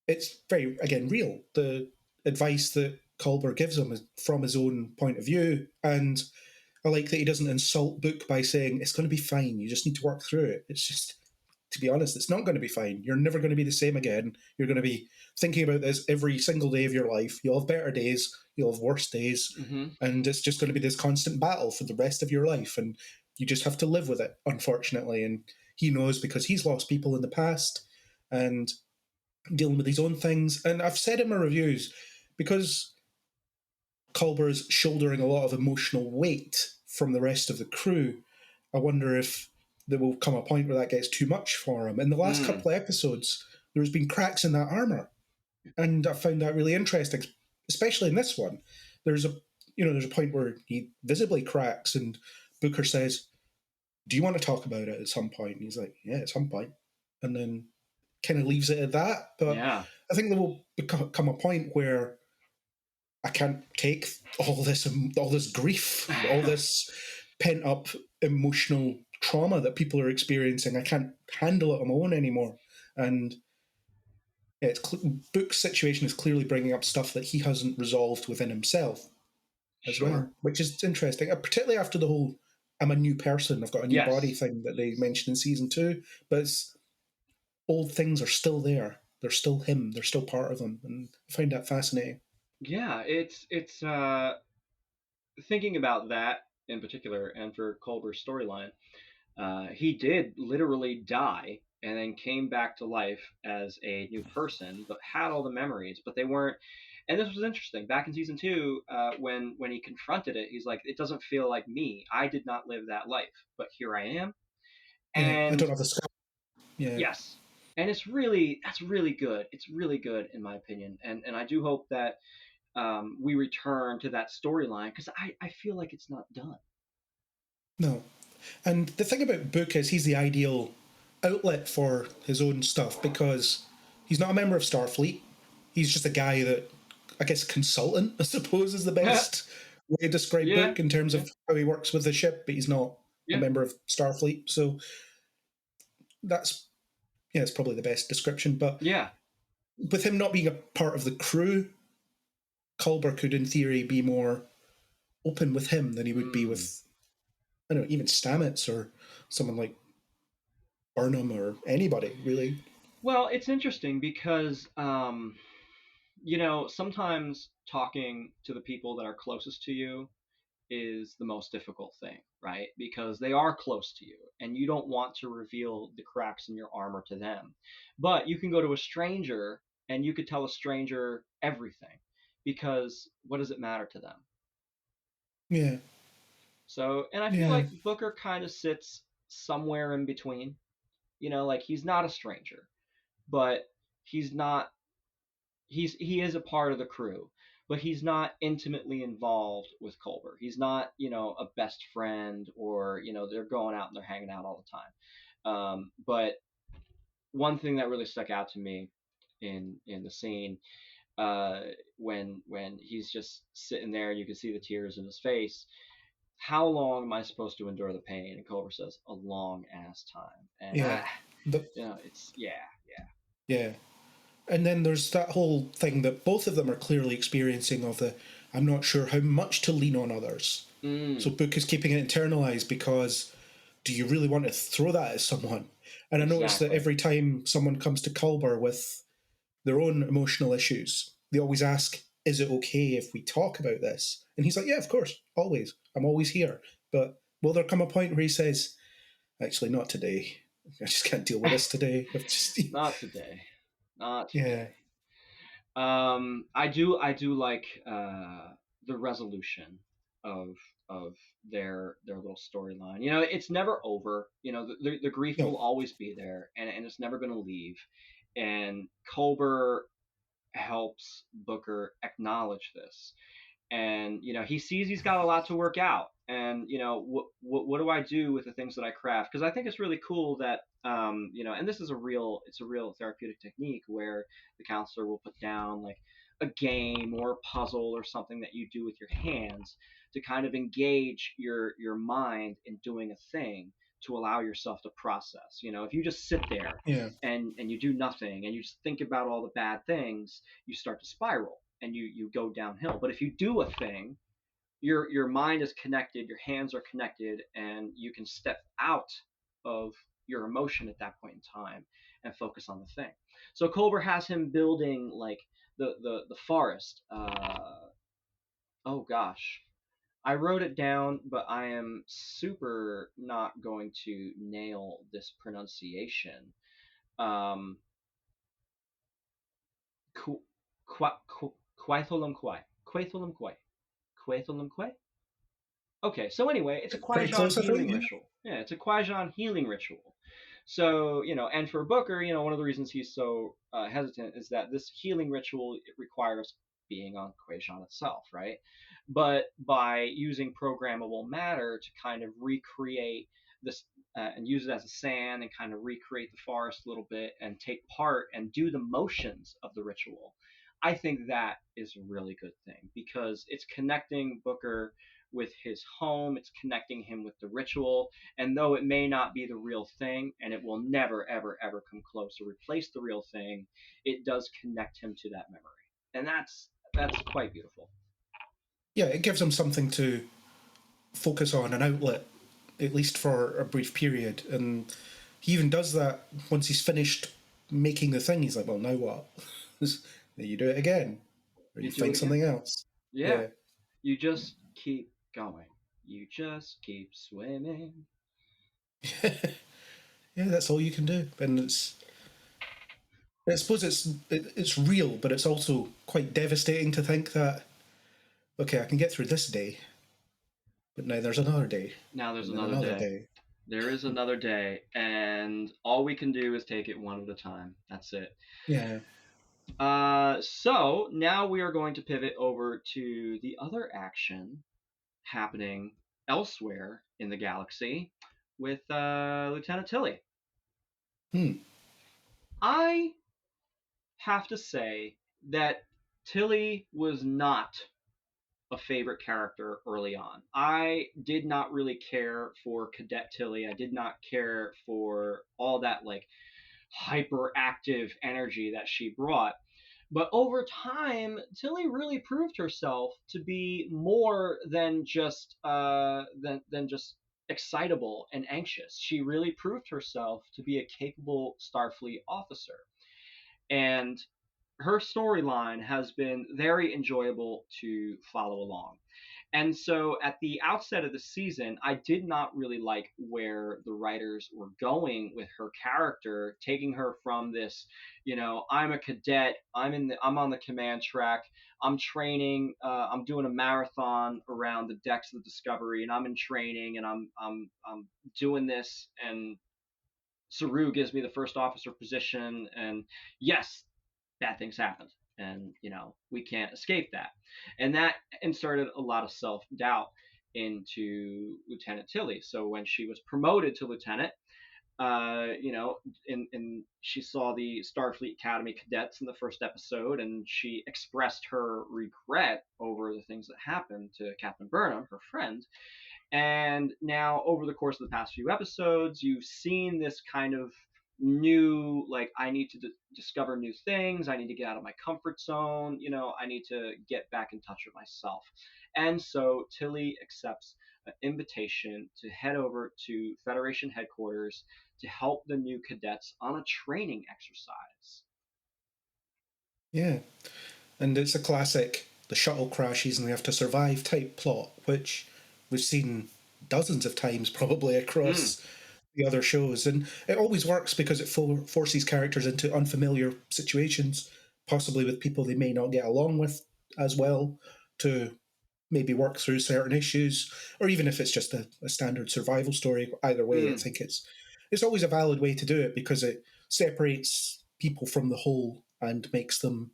it's very, again, real. The advice that Culber gives him is from his own point of view. And I like that he doesn't insult Book by saying, it's going to be fine, you just need to work through it. It's just, to be honest, it's not going to be fine. You're never going to be the same again. You're going to be thinking about this every single day of your life. You'll have better days, you'll have worse days, and it's just going to be this constant battle for the rest of your life, and you just have to live with it, unfortunately. And he knows, because he's lost people in the past and dealing with his own things. And I've said in my reviews, because Culber's shouldering a lot of emotional weight from the rest of the crew, I wonder if there will come a point where that gets too much for him. In the last couple of episodes, there's been cracks in that armour, and I found that really interesting, especially in this one. There's there's a point where he visibly cracks, and Booker says, "Do you want to talk about it at some point?" And he's like, "Yeah, at some point," and then kind of leaves it at that. But yeah. I think there will come a point where I can't take all this grief, all this pent up emotional trauma that people are experiencing. I can't handle it on my own anymore. And Book's situation is clearly bringing up stuff that he hasn't resolved within himself as well, which is interesting, particularly after the whole "I'm a new person, I've got a new body" thing that they mentioned in season 2. But old things are still there. They're still him. They're still part of him. And I find that fascinating. Yeah, it's thinking about that in particular, and for Culber's storyline, he did literally die and then came back to life as a new person, but had all the memories, but they weren't. And this was interesting. Back in season 2, when he confronted it, he's like, "It doesn't feel like me. I did not live that life, but here I am." And I don't have the skill. Yeah. Yes, and that's really good. It's really good in my opinion, and I do hope that we return to that storyline, because I feel like it's not done. No. And the thing about Book is he's the ideal outlet for his own stuff, because he's not a member of Starfleet. He's just a guy that, I guess, consultant, I suppose, is the best way to describe Book in terms of how he works with the ship, but he's not a member of Starfleet. So that's, it's probably the best description. But with him not being a part of the crew, Culber could, in theory, be more open with him than he would be with, I don't know, even Stamets or someone like Burnham or anybody, really. Well, it's interesting because, sometimes talking to the people that are closest to you is the most difficult thing, right? Because they are close to you and you don't want to reveal the cracks in your armor to them. But you can go to a stranger and you could tell a stranger everything, because what does it matter to them? Yeah. So, and I feel like Booker kind of sits somewhere in between. Like, he's not a stranger, but he is a part of the crew, but he's not intimately involved with Culber. He's not, a best friend, or, they're going out and they're hanging out all the time. But one thing that really stuck out to me in the scene, when he's just sitting there and you can see the tears in his face, how long am I supposed to endure the pain? And Culber says, a long ass time. And it's Yeah. And then there's that whole thing that both of them are clearly experiencing of the, I'm not sure how much to lean on others. So Book is keeping it internalized, because do you really want to throw that at someone? And I notice that every time someone comes to Culber with their own emotional issues, they always ask, is it okay if we talk about this? And he's like, yeah, of course, always. I'm always here. But will there come a point where he says, actually, not today. I just can't deal with this today. Not today. Not today. I do like the resolution of their little storyline. It's never over. The grief will always be there, and it's never going to leave. And Culber helps Booker acknowledge this. And he sees he's got a lot to work out, and what do I do with the things that I craft? Because I think it's really cool that and this is a real therapeutic technique where the counselor will put down like a game or a puzzle or something that you do with your hands to kind of engage your mind in doing a thing, to allow yourself to process. If you just sit there and you do nothing and you just think about all the bad things, you start to spiral and you go downhill. But if you do a thing, your mind is connected, your hands are connected, and you can step out of your emotion at that point in time and focus on the thing. So Culber has him building like the forest. Oh gosh, I wrote it down, but I am super not going to nail this pronunciation. Quaitholimquai. Okay, so anyway, it's a Qui-Gon healing ritual. Yeah, it's a Qui-Gon healing ritual. So, and for Booker, one of the reasons he's so hesitant is that this healing ritual, it requires being on Qui-Gon itself, right? but by using programmable matter to kind of recreate this and use it as a sand and kind of recreate the forest a little bit and take part and do the motions of the ritual. I think that is a really good thing because it's connecting Booker with his home, it's connecting him with the ritual, and though it may not be the real thing and it will never ever ever come close to replace the real thing, it does connect him to that memory. And that's quite beautiful. Yeah, it gives him something to focus on, an outlet, at least for a brief period. And he even does that once he's finished making the thing. He's like, well, now what? You do it again. Or you find something else. Yeah. You just keep going. You just keep swimming. Yeah, that's all you can do. And I suppose it's real, but it's also quite devastating to think that, okay, I can get through this day, but now there's another day. Now there's another day. There is another day, and all we can do is take it one at a time. That's it. Yeah. So now we are going to pivot over to the other action happening elsewhere in the galaxy with Lieutenant Tilly. I have to say that Tilly was not a favorite character early on. I did not really care for Cadet Tilly. I did not care for all that like hyperactive energy that she brought. But over time, Tilly really proved herself to be more than just excitable and anxious. She really proved herself to be a capable Starfleet officer. And her storyline has been very enjoyable to follow along. And so at the outset of the season, I did not really like where the writers were going with her character, taking her from this, I'm a cadet, I'm on the command track, I'm training, I'm doing a marathon around the decks of the Discovery, and I'm in training, and I'm doing this, and Saru gives me the first officer position, and yes, bad things happened, and we can't escape that. And that inserted a lot of self-doubt into Lieutenant Tilly. So when she was promoted to lieutenant, she saw the Starfleet Academy cadets in the first episode, and she expressed her regret over the things that happened to Captain Burnham, her friend. And now over the course of the past few episodes, you've seen this kind of new, like, I need to discover new things, I need to get out of my comfort zone, I need to get back in touch with myself. And so Tilly accepts an invitation to head over to Federation headquarters to help the new cadets on a training exercise. Yeah, and it's a classic, the shuttle crashes and they have to survive type plot, which we've seen dozens of times probably across the other shows, and it always works because it forces characters into unfamiliar situations, possibly with people they may not get along with as well, to maybe work through certain issues, or even if it's just a standard survival story. Either way, I think it's always a valid way to do it because it separates people from the whole and makes them,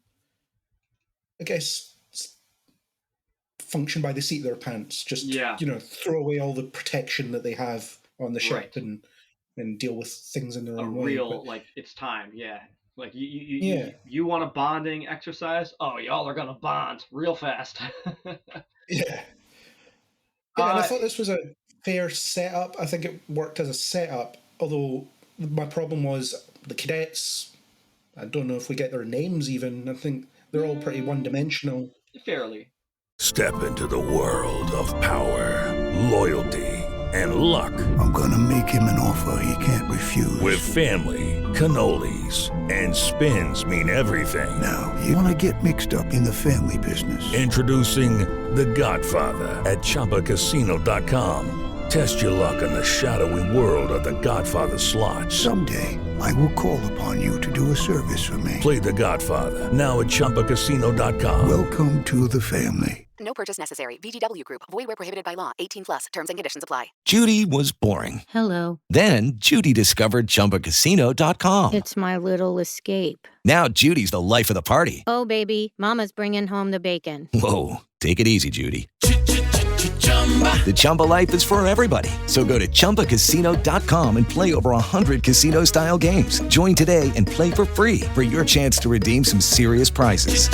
I guess, function by the seat of their pants. Just throw away all the protection that they have on the ship, right, and deal with things in their own way. Like, it's time, Like, you want a bonding exercise? Oh, y'all are gonna bond real fast. Yeah, and I thought this was a fair setup. I think it worked as a setup, although my problem was the cadets. I don't know if we get their names even. I think they're all pretty one-dimensional. Fairly. Step into the world of power, loyalty, and luck. I'm gonna make him an offer he can't refuse. With family, cannolis, and spins mean everything. Now, you wanna get mixed up in the family business. Introducing The Godfather at ChumbaCasino.com. Test your luck in the shadowy world of The Godfather slot. Someday, I will call upon you to do a service for me. Play The Godfather now at ChumbaCasino.com. Welcome to the family. No purchase necessary. VGW Group. Void where prohibited by law. 18+. Terms and conditions apply. Judy was boring. Hello. Then Judy discovered ChumbaCasino.com. It's my little escape. Now Judy's the life of the party. Oh, baby, mama's bringing home the bacon. Whoa, Take it easy, Judy. The Chumba life is for everybody. So go to ChumbaCasino.com and play over 100 casino-style games. Join today and play for free for your chance to redeem some serious prizes.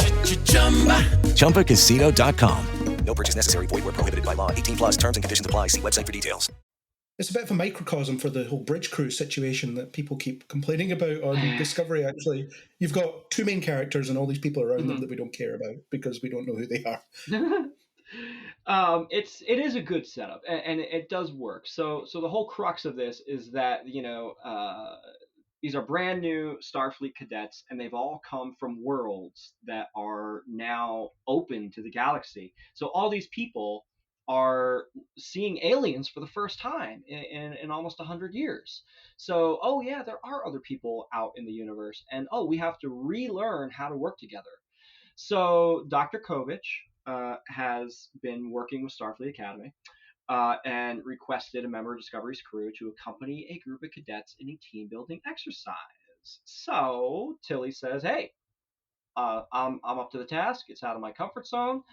ChumbaCasino.com. No purchase necessary. Void where prohibited by law. 18 plus terms and conditions apply. See website for details. It's a bit of a microcosm for the whole bridge crew situation that people keep complaining about on Discovery, actually. You've got two main characters and all these people around them that we don't care about because we don't know who they are. It is a good setup, and it does work. So the whole crux of this is that these are brand new Starfleet cadets, and they've all come from worlds that are now open to the galaxy. So all these people are seeing aliens for the first time in almost 100 years. So, oh yeah, there are other people out in the universe, and we have to relearn how to work together. So Dr. Kovich has been working with Starfleet Academy and requested a member of Discovery's crew to accompany a group of cadets in a team-building exercise. So Tilly says, hey, I'm up to the task. It's out of my comfort zone.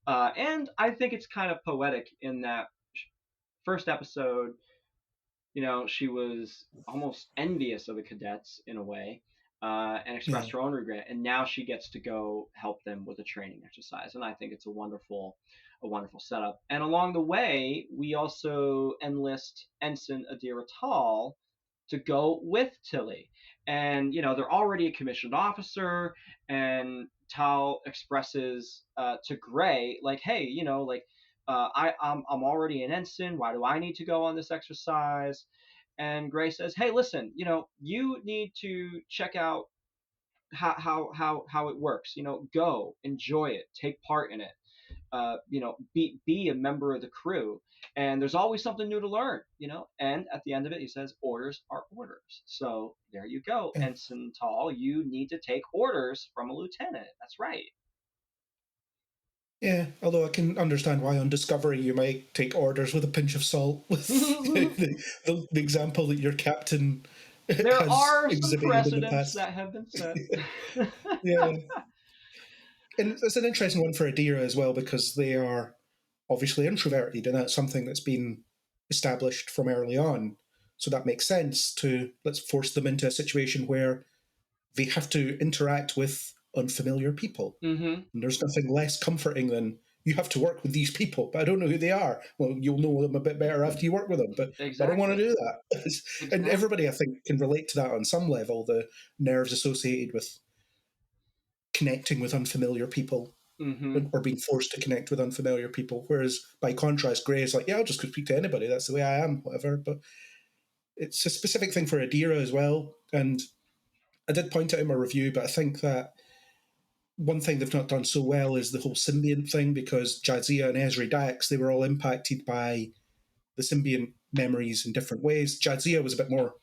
And I think it's kind of poetic in that first episode, she was almost envious of the cadets in a way. And expressed her own regret, and now she gets to go help them with a training exercise, and I think it's a wonderful setup. And along the way, we also enlist Ensign Adira Tal to go with Tilly, and they're already a commissioned officer, and Tal expresses to Gray like, hey, I'm already an ensign. Why do I need to go on this exercise? And Gray says, hey, listen, you need to check out how it works. Go, enjoy it, take part in it. Be a member of the crew. And there's always something new to learn, And at the end of it, he says, orders are orders. So there you go, Ensign Tal. You need to take orders from a lieutenant. That's right. Yeah, although I can understand why on Discovery you might take orders with a pinch of salt with the example that your captain there has are some exhibited precedents in the past. that have been set. Yeah. And it's an interesting one for Adira as well, because they are obviously introverted, and that's something that's been established from early on. So that makes sense to let's force them into a situation where they have to interact with unfamiliar people. Mm-hmm. And there's nothing less comforting than you have to work with these people, but I don't know who they are. Well, you'll know them a bit better after you work with them, but exactly. I don't want to do that. Exactly. And everybody, I think, can relate to that on some level, the nerves associated with connecting with unfamiliar people or being forced to connect with unfamiliar people. Whereas by contrast, Gray is like, yeah, I'll just go speak to anybody. That's the way I am, whatever. But it's a specific thing for Adira as well. And I did point out in my review, but I think that one thing they've not done so well is the whole symbiont thing, because Jadzia and Ezri Dax, they were all impacted by the symbiont memories in different ways. Jadzia was a bit more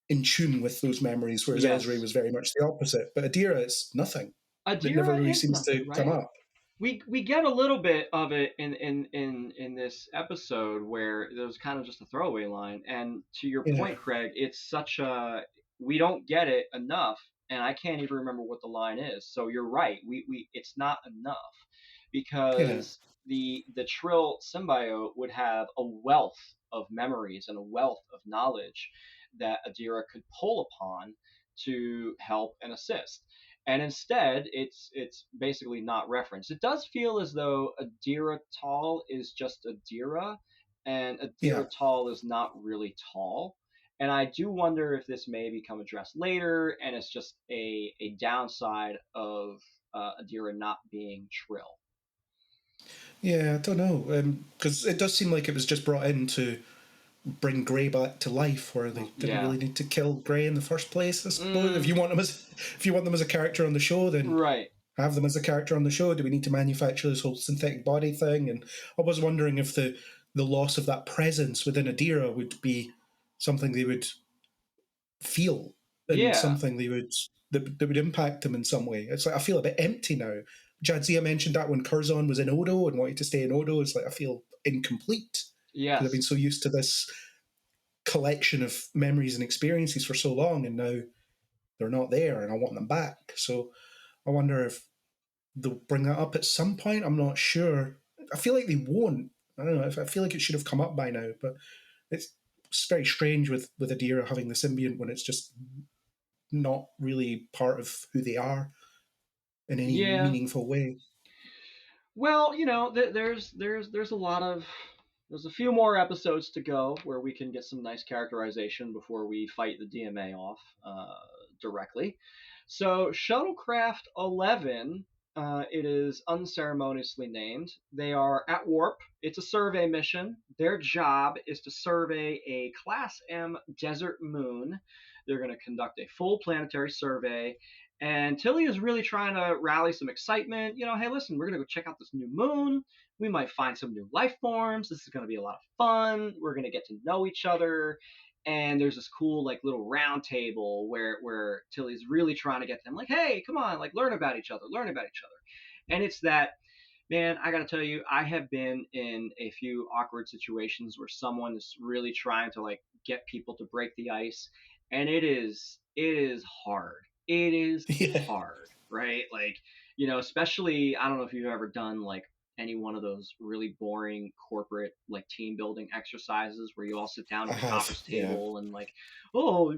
in tune with those memories, whereas Ezri was very much the opposite. But Adira, it's nothing. It never really seems to come up. We get a little bit of it in this episode where there's kind of just a throwaway line. And to your point, Craig, it's such a we don't get it enough. And I can't even remember what the line is. So you're right. We it's not enough, because the Trill symbiote would have a wealth of memories and a wealth of knowledge that Adira could pull upon to help and assist. And instead, it's basically not referenced. It does feel as though Adira Tal is just Adira, and Adira Tal is not really tall. And I do wonder if this may become addressed later, and it's just a downside of Adira not being Trill. Yeah, I don't know, because it does seem like it was just brought in to bring Gray back to life, where they didn't really need to kill Gray in the first place. I suppose if you want them as a character on the show, then have them as a character on the show. Do we need to manufacture this whole synthetic body thing? And I was wondering if the loss of that presence within Adira would be something they would feel, and something they would that would impact them in some way. It's like I feel a bit empty now. Jadzia mentioned that when Curzon was in Odo and wanted to stay in Odo, it's like I feel incomplete. Yes. Because I've been so used to this collection of memories and experiences for so long, and now they're not there, and I want them back. So I wonder if they'll bring that up at some point. I'm not sure. I feel like they won't. I don't know. I feel like it should have come up by now, but it's very strange with Adira having the symbiont when it's just not really part of who they are in any meaningful way. Well, there's a few more episodes to go where we can get some nice characterization before we fight the DMA off directly. So Shuttlecraft 11, it is unceremoniously named. They are at Warp. It's a survey mission. Their job is to survey a Class M desert moon. They're going to conduct a full planetary survey. And Tilly is really trying to rally some excitement. Hey, listen, we're going to go check out this new moon. We might find some new life forms. This is going to be a lot of fun. We're going to get to know each other. And there's this cool little round table where Tilly's really trying to get them hey, come on, learn about each other. And it's that, man, I got to tell you, I have been in a few awkward situations where someone is really trying to get people to break the ice. And it is hard. It is hard, right? Especially, I don't know if you've ever done any one of those really boring corporate team building exercises where you all sit down at the conference table and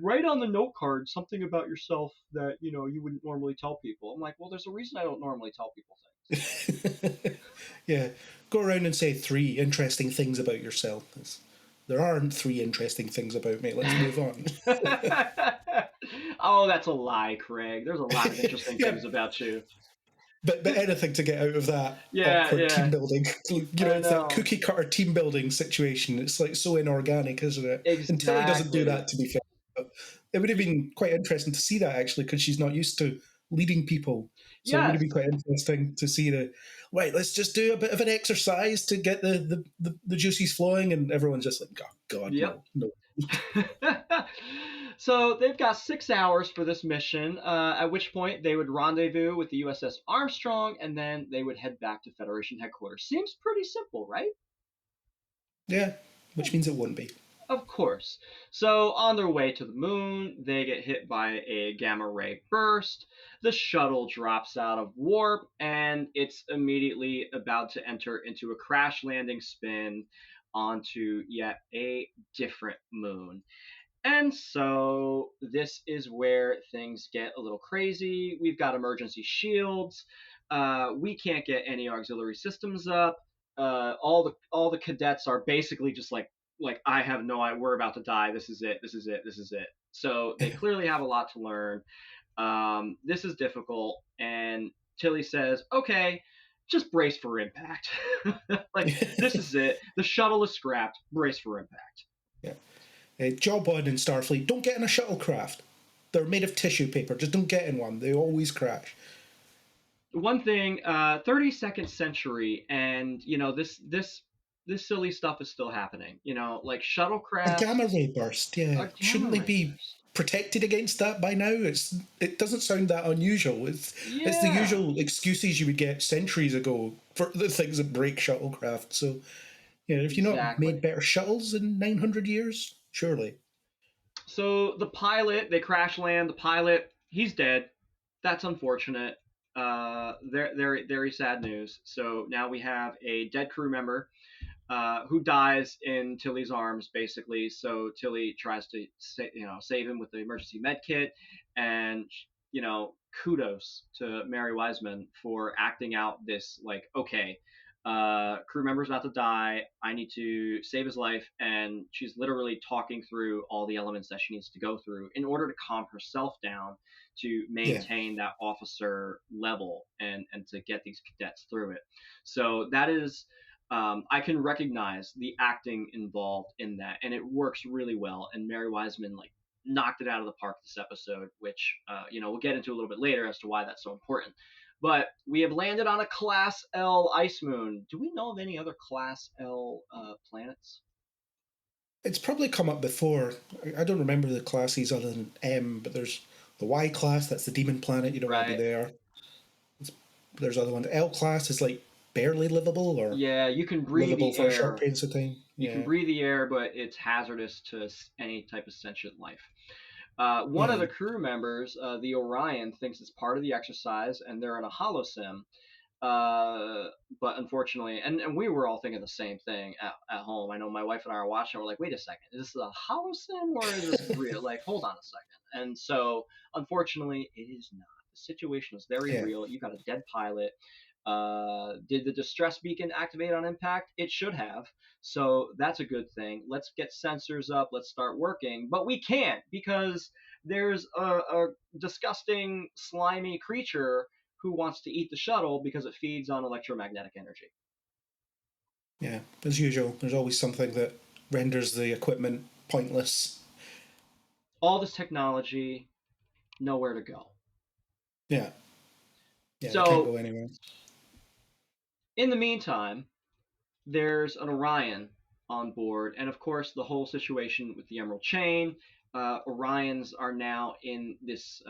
write on the note card something about yourself that you wouldn't normally tell people. I'm well, there's a reason I don't normally tell people things. Yeah, go around and say 3 interesting things about yourself. There aren't 3 interesting things about me. Let's move on. Oh, that's a lie, Craig. There's a lot of interesting things about you. But anything to get out of that awkward team building. It's that cookie cutter team building situation. It's so inorganic, isn't it? Exactly. And Tilly doesn't do that, to be fair. But it would have been quite interesting to see that, actually, because she's not used to leading people. So it would have been quite interesting to see let's just do a bit of an exercise to get the juices flowing, and everyone's just oh, God, no. So they've got 6 hours for this mission, at which point they would rendezvous with the USS Armstrong, and then they would head back to Federation headquarters. Seems pretty simple, right? Yeah, which means it wouldn't be. Of course. So on their way to the moon, they get hit by a gamma ray burst. The shuttle drops out of warp, and it's immediately about to enter into a crash landing spin onto yet a different moon. And so this is where things get a little crazy. We've got emergency shields. We can't get any auxiliary systems up. All the cadets are basically just I have no idea. We're about to die. This is it. So they clearly have a lot to learn. This is difficult. And Tilly says, okay, just brace for impact. This is it. The shuttle is scrapped. Brace for impact. Yeah. Job 1 in Starfleet, don't get in a shuttlecraft. They're made of tissue paper. Just don't get in one. They always crash. One thing, 32nd century, and this silly stuff is still happening. Shuttlecraft. A gamma ray burst, yeah. Shouldn't they be protected against that by now? It doesn't sound that unusual. It's the usual excuses you would get centuries ago for the things that break shuttlecraft. So, if you're not made better shuttles in 900 years, surely. So the pilot, they crash land. The pilot, he's dead. That's unfortunate. Very, very sad news. So now we have a dead crew member who dies in Tilly's arms, basically. So Tilly tries to save him with the emergency med kit, and kudos to Mary Wiseman for acting out this okay, crew member's about to die. I need to save his life, and she's literally talking through all the elements that she needs to go through in order to calm herself down to maintain that officer level and to get these cadets through it. So that is. I can recognize the acting involved in that, and it works really well. And Mary Wiseman knocked it out of the park this episode, which we'll get into a little bit later as to why that's so important. But we have landed on a Class L ice moon. Do we know of any other Class L planets? It's probably come up before. I don't remember the classes other than M, but there's the Y class, that's the demon planet. You don't want to be there. There's other ones. L class is barely livable, or you can breathe the for air. A short periods of time. You can breathe the air, but it's hazardous to any type of sentient life. One of the crew members, the Orion, thinks it's part of the exercise, and they're in a holosim. But unfortunately, and we were all thinking the same thing at home. I know my wife and I are watching. We're like, wait a second, is this a holosim or is this real? Like, hold on a second. And so, unfortunately, it is not. The situation is very real. You got a dead pilot. Did the distress beacon activate on impact? It should have. So that's a good thing. Let's get sensors up. Let's start working. But we can't because there's a disgusting, slimy creature who wants to eat the shuttle because it feeds on electromagnetic energy. Yeah, as usual, there's always something that renders the equipment pointless. All this technology, nowhere to go. Yeah. So, they can't go anywhere. In the meantime, there's an Orion on board, and of course the whole situation with the Emerald Chain. Orions are now in this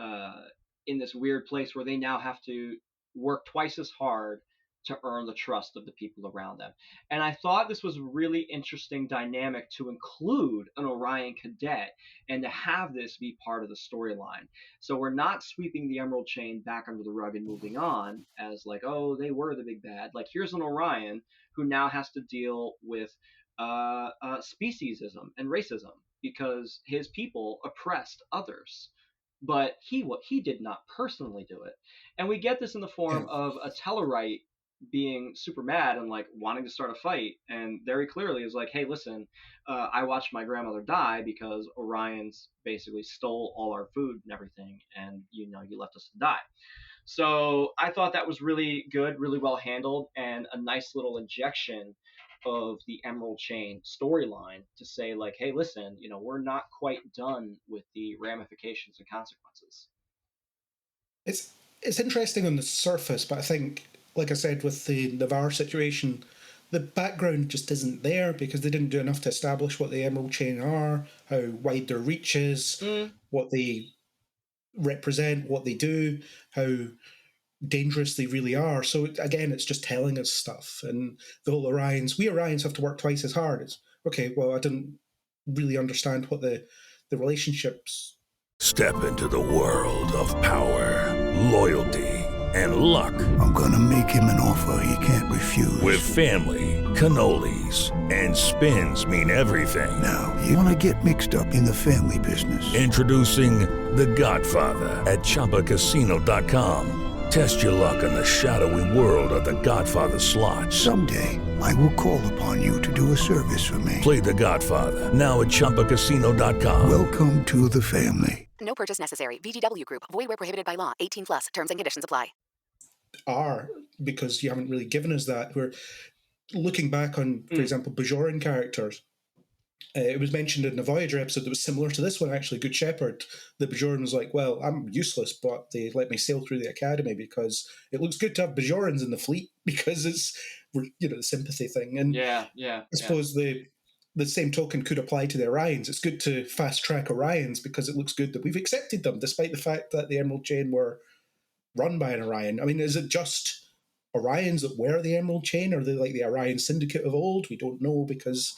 weird place where they now have to work twice as hard to earn the trust of the people around them. And I thought this was a really interesting dynamic to include an Orion cadet and to have this be part of the storyline. So we're not sweeping the Emerald Chain back under the rug and moving on as like, oh, they were the big bad. Like, here's an Orion who now has to deal with speciesism and racism because his people oppressed others. But he did not personally do it. And we get this in the form of a Tellarite being super mad and like wanting to start a fight, and very clearly is like, hey, listen, I watched my grandmother die because Orions basically stole all our food and everything, and you left us to die. So I thought that was really good, really well handled, and a nice little injection of the Emerald Chain storyline to say like, hey, listen, we're not quite done with the ramifications and consequences. It's interesting on the surface, but I think, like I said, with the Navarre situation, the background just isn't there because they didn't do enough to establish what the Emerald Chain are, how wide their reach is, what they represent, what they do, how dangerous they really are. So again, it's just telling us stuff. And the whole we Orions have to work twice as hard. It's okay, well, I didn't really understand what the relationships. Step into the world of power, loyalty, and luck. I'm gonna make him an offer he can't refuse. With family, cannolis, and spins mean everything. Now, you wanna get mixed up in the family business. Introducing The Godfather at ChumbaCasino.com. Test your luck in the shadowy world of The Godfather slot. Someday, I will call upon you to do a service for me. Play The Godfather, now at ChumbaCasino.com. Welcome to the family. No purchase necessary. VGW Group. Void where prohibited by law. 18+. Terms and conditions apply. Because you haven't really given us that. We're looking back on, for example, Bajoran characters. It was mentioned in the Voyager episode that was similar to this one, actually, Good Shepherd. The Bajoran was like, well, I'm useless, but they let me sail through the academy because it looks good to have Bajorans in the fleet because it's, the sympathy thing. And I suppose the same token could apply to the Orions. It's good to fast-track Orions because it looks good that we've accepted them, despite the fact that the Emerald Chain were run by an Orion. I mean, is it just Orions that wear the Emerald Chain? Or are they like the Orion Syndicate of old? We don't know because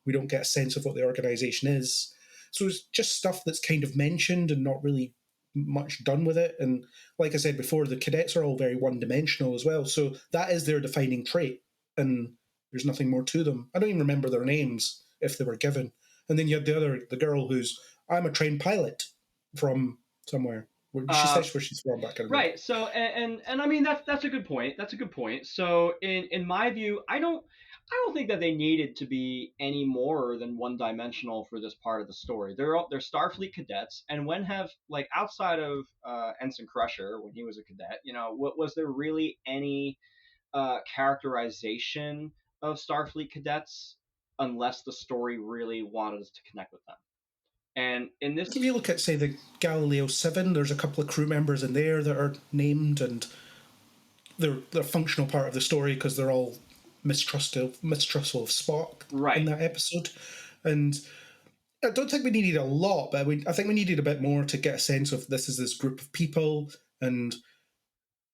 we don't get a sense of what the organization is. So it's just stuff that's kind of mentioned and not really much done with it. And like I said before, the cadets are all very one-dimensional as well. So that is their defining trait. And there's nothing more to them. I don't even remember their names if they were given. And then you had the girl who's, I'm a trained pilot from somewhere. She says where she's from back in. Right. So, and I mean, that's a good point. That's a good point. So in my view, I don't think that they needed to be any more than one-dimensional for this part of the story. They're Starfleet cadets, and when have, like, outside of Ensign Crusher when he was a cadet, was there really any characterization of Starfleet cadets unless the story really wanted us to connect with them? And in this, if you look at, say, the Galileo 7, there's a couple of crew members in there that are named, and they're a functional part of the story because they're all mistrustful of Spock in that episode. And I don't think we needed a lot, but I think we needed a bit more to get a sense of this group of people, and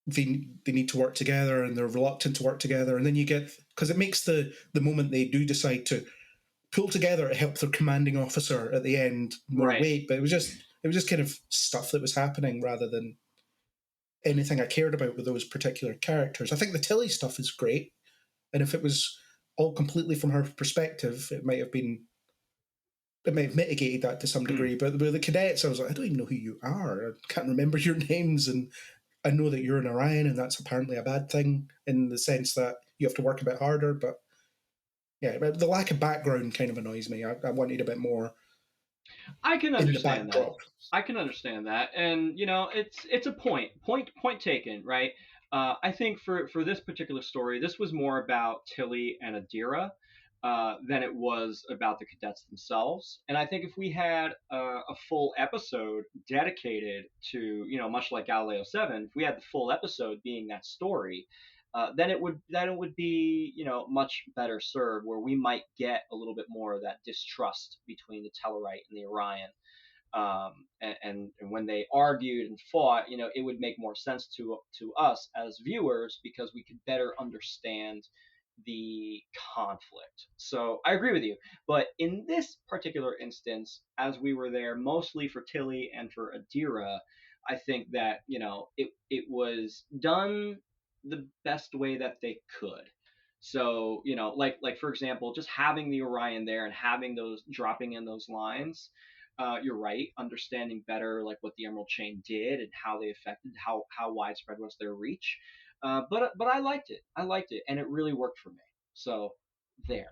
they need to work together, and they're reluctant to work together. And then you get, because it makes the moment they do decide to pull together to help their commanding officer at the end more weight. But it It was just kind of stuff that was happening rather than anything I cared about with those particular characters. I think the Tilly stuff is great, and if it was all completely from her perspective, it might have mitigated that to some degree. But with the cadets, I was like, I don't even know who you are. I can't remember your names, and I know that you're an Orion, and that's apparently a bad thing in the sense that you have to work a bit harder. But yeah, the lack of background kind of annoys me. I wanted a bit more. I can understand that. I can understand that, and it's a point taken, right? I think for this particular story, this was more about Tilly and Adira than it was about the cadets themselves. And I think if we had a full episode dedicated to, much like Galileo 7, if we had the full episode being that story, then it would be much better served, where we might get a little bit more of that distrust between the Tellarite and the Orion. And when they argued and fought, it would make more sense to us as viewers, because we could better understand the conflict. So I agree with you. But in this particular instance, as we were there mostly for Tilly and for Adira, I think that, it was done the best way that they could. So, like for example, just having the Orion there and having those dropping in those lines, you're right, understanding better like what the Emerald Chain did and how they affected, how widespread was their reach. But I liked it. And it really worked for me. So there.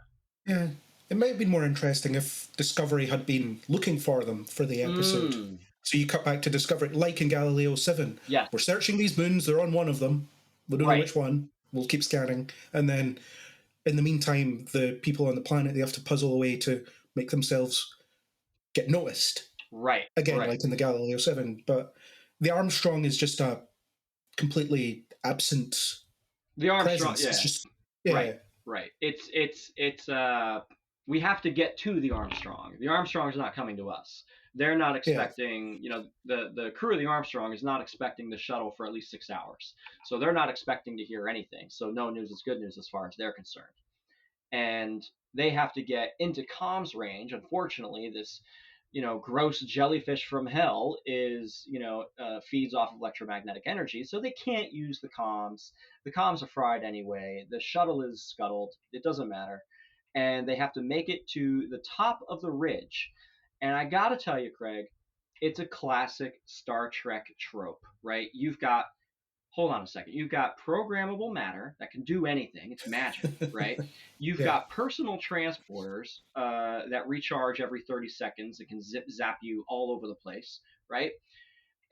Yeah, it might have been more interesting if Discovery had been looking for them for the episode. So you cut back to Discovery, like in Galileo 7. Yeah. We're searching these moons, they're on one of them. We don't know which one. We'll keep scanning. And then, in the meantime, the people on the planet, they have to puzzle away to make themselves get noticed. Right. Again, like in the Galileo 7. But the Armstrong is just a completely absent the Armstrong, presence. Yeah. It's just, yeah. Right. It's we have to get to the Armstrong. The Armstrong is not coming to us. They're not expecting, the crew of the Armstrong is not expecting the shuttle for at least 6 hours. So they're not expecting to hear anything. So no news is good news as far as they're concerned. And they have to get into comms range. Unfortunately, this, gross jellyfish from hell is, feeds off of electromagnetic energy. So they can't use the comms. The comms are fried anyway. The shuttle is scuttled. It doesn't matter. And they have to make it to the top of the ridge. And I got to tell you, Craig, it's a classic Star Trek trope, right? Hold on a second. You've got programmable matter that can do anything. It's magic, right? You've got personal transporters that recharge every 30 seconds. It can zap you all over the place, right?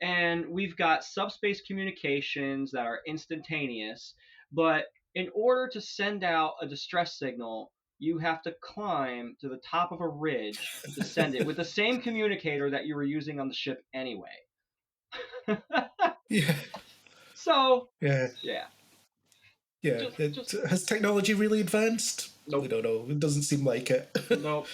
And we've got subspace communications that are instantaneous. But in order to send out a distress signal, you have to climb to the top of a ridge to send it with the same communicator that you were using on the ship anyway. Yeah. So, yeah. Has technology really advanced? Nope. We don't know. It doesn't seem like it. No.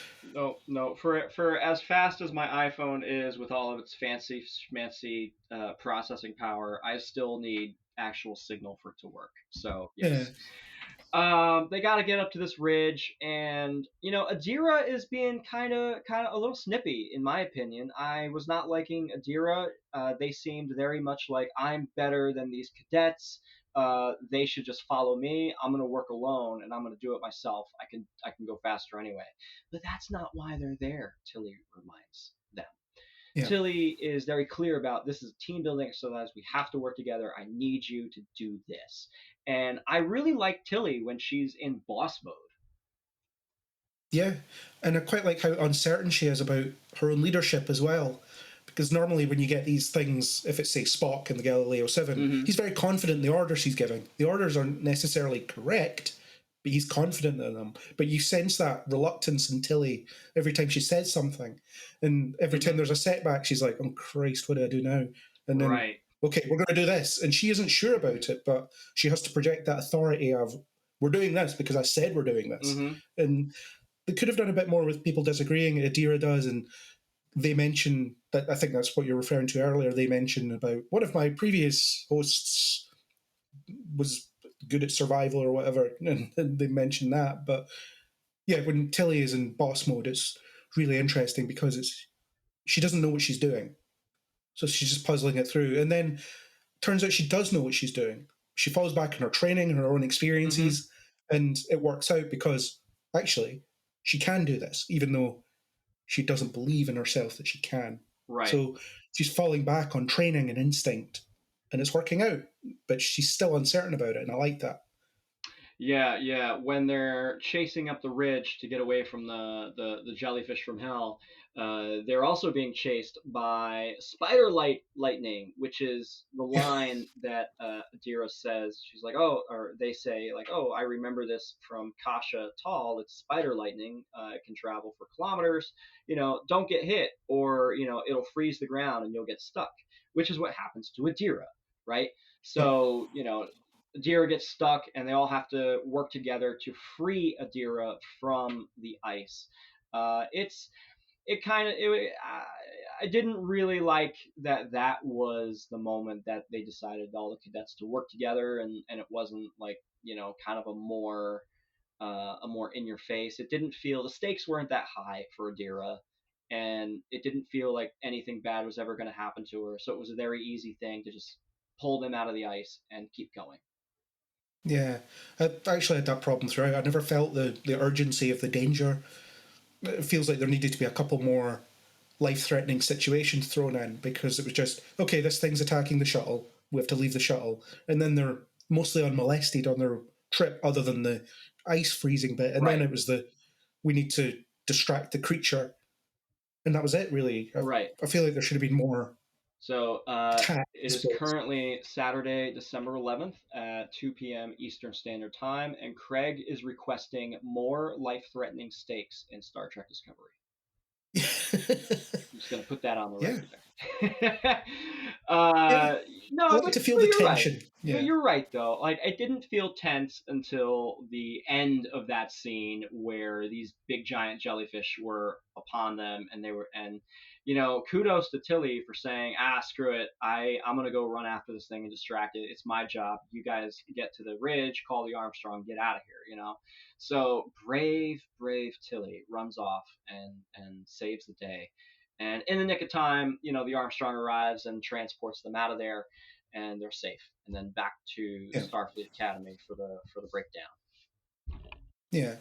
For as fast as my iPhone is with all of its fancy processing power, I still need actual signal for it to work. So, yes. They got to get up to this ridge, and Adira is being kind of a little snippy, in my opinion. I was not liking Adira. They seemed very much like, I'm better than these cadets. They should just follow me. I'm going to work alone, and I'm going to do it myself. I can go faster anyway. But that's not why they're there, Tilly reminds them. Yeah. Tilly is very clear about, this is a team building exercise. We have to work together. I need you to do this. And I really like Tilly when she's in boss mode. Yeah, and I quite like how uncertain she is about her own leadership as well. Because normally when you get these things, if it's, say, Spock in the Galileo 7, he's very confident in the orders he's giving. The orders aren't necessarily correct, but he's confident in them. But you sense that reluctance in Tilly every time she says something. And every time there's a setback, she's like, oh, Christ, what do I do now? And then, okay, we're going to do this. And she isn't sure about it, but she has to project that authority of, we're doing this because I said we're doing this. And they could have done a bit more with people disagreeing. Adira does, and they mention that, I think that's what you're referring to earlier, they mentioned about one of my previous hosts was good at survival or whatever, and they mentioned that. But yeah, when Tilly is in boss mode, it's really interesting because she doesn't know what she's doing. So she's just puzzling it through. And then turns out she does know what she's doing. She falls back on her training, her own experiences, and it works out because actually she can do this, even though she doesn't believe in herself that she can. Right. So she's falling back on training and instinct, and it's working out, but she's still uncertain about it, and I like that. Yeah. When they're chasing up the ridge to get away from the jellyfish from hell, they're also being chased by spider lightning, which is the line that Adira says. She's like, oh, or they say, like, oh, I remember this from Kasha Tal. It's spider lightning. It can travel for kilometers. Don't get hit, or it'll freeze the ground and you'll get stuck, which is what happens to Adira, right? So Adira gets stuck, and they all have to work together to free Adira from the ice. I didn't really like that was the moment that they decided all the cadets to work together, and it wasn't like kind of a more in your face. It didn't feel, the stakes weren't that high for Adira, and it didn't feel like anything bad was ever going to happen to her. So it was a very easy thing to just pull them out of the ice and keep going. Yeah, I actually had that problem throughout. I never felt the urgency of the danger. It feels like there needed to be a couple more life-threatening situations thrown in, because it was just, okay, this thing's attacking the shuttle, we have to leave the shuttle, and then they're mostly unmolested on their trip other than the ice freezing bit, and then it was we need to distract the creature, and that was it, really. I feel like there should have been more. So it is currently Saturday, December 11th at 2 p.m. Eastern Standard Time, and Craig is requesting more life-threatening stakes in Star Trek Discovery. I'm just going to put that on the record there. No, I like to feel the tension. Right. Yeah. You're right, though. Like, I didn't feel tense until the end of that scene where these big giant jellyfish were upon them, and kudos to Tilly for saying, screw it, I'm gonna go run after this thing and distract it. It's my job. You guys get to the ridge, call the Armstrong, get out of here. So brave Tilly runs off and saves the day. And in the nick of time, the Armstrong arrives and transports them out of there, and they're safe. And then back to Starfleet Academy for the breakdown. Yeah,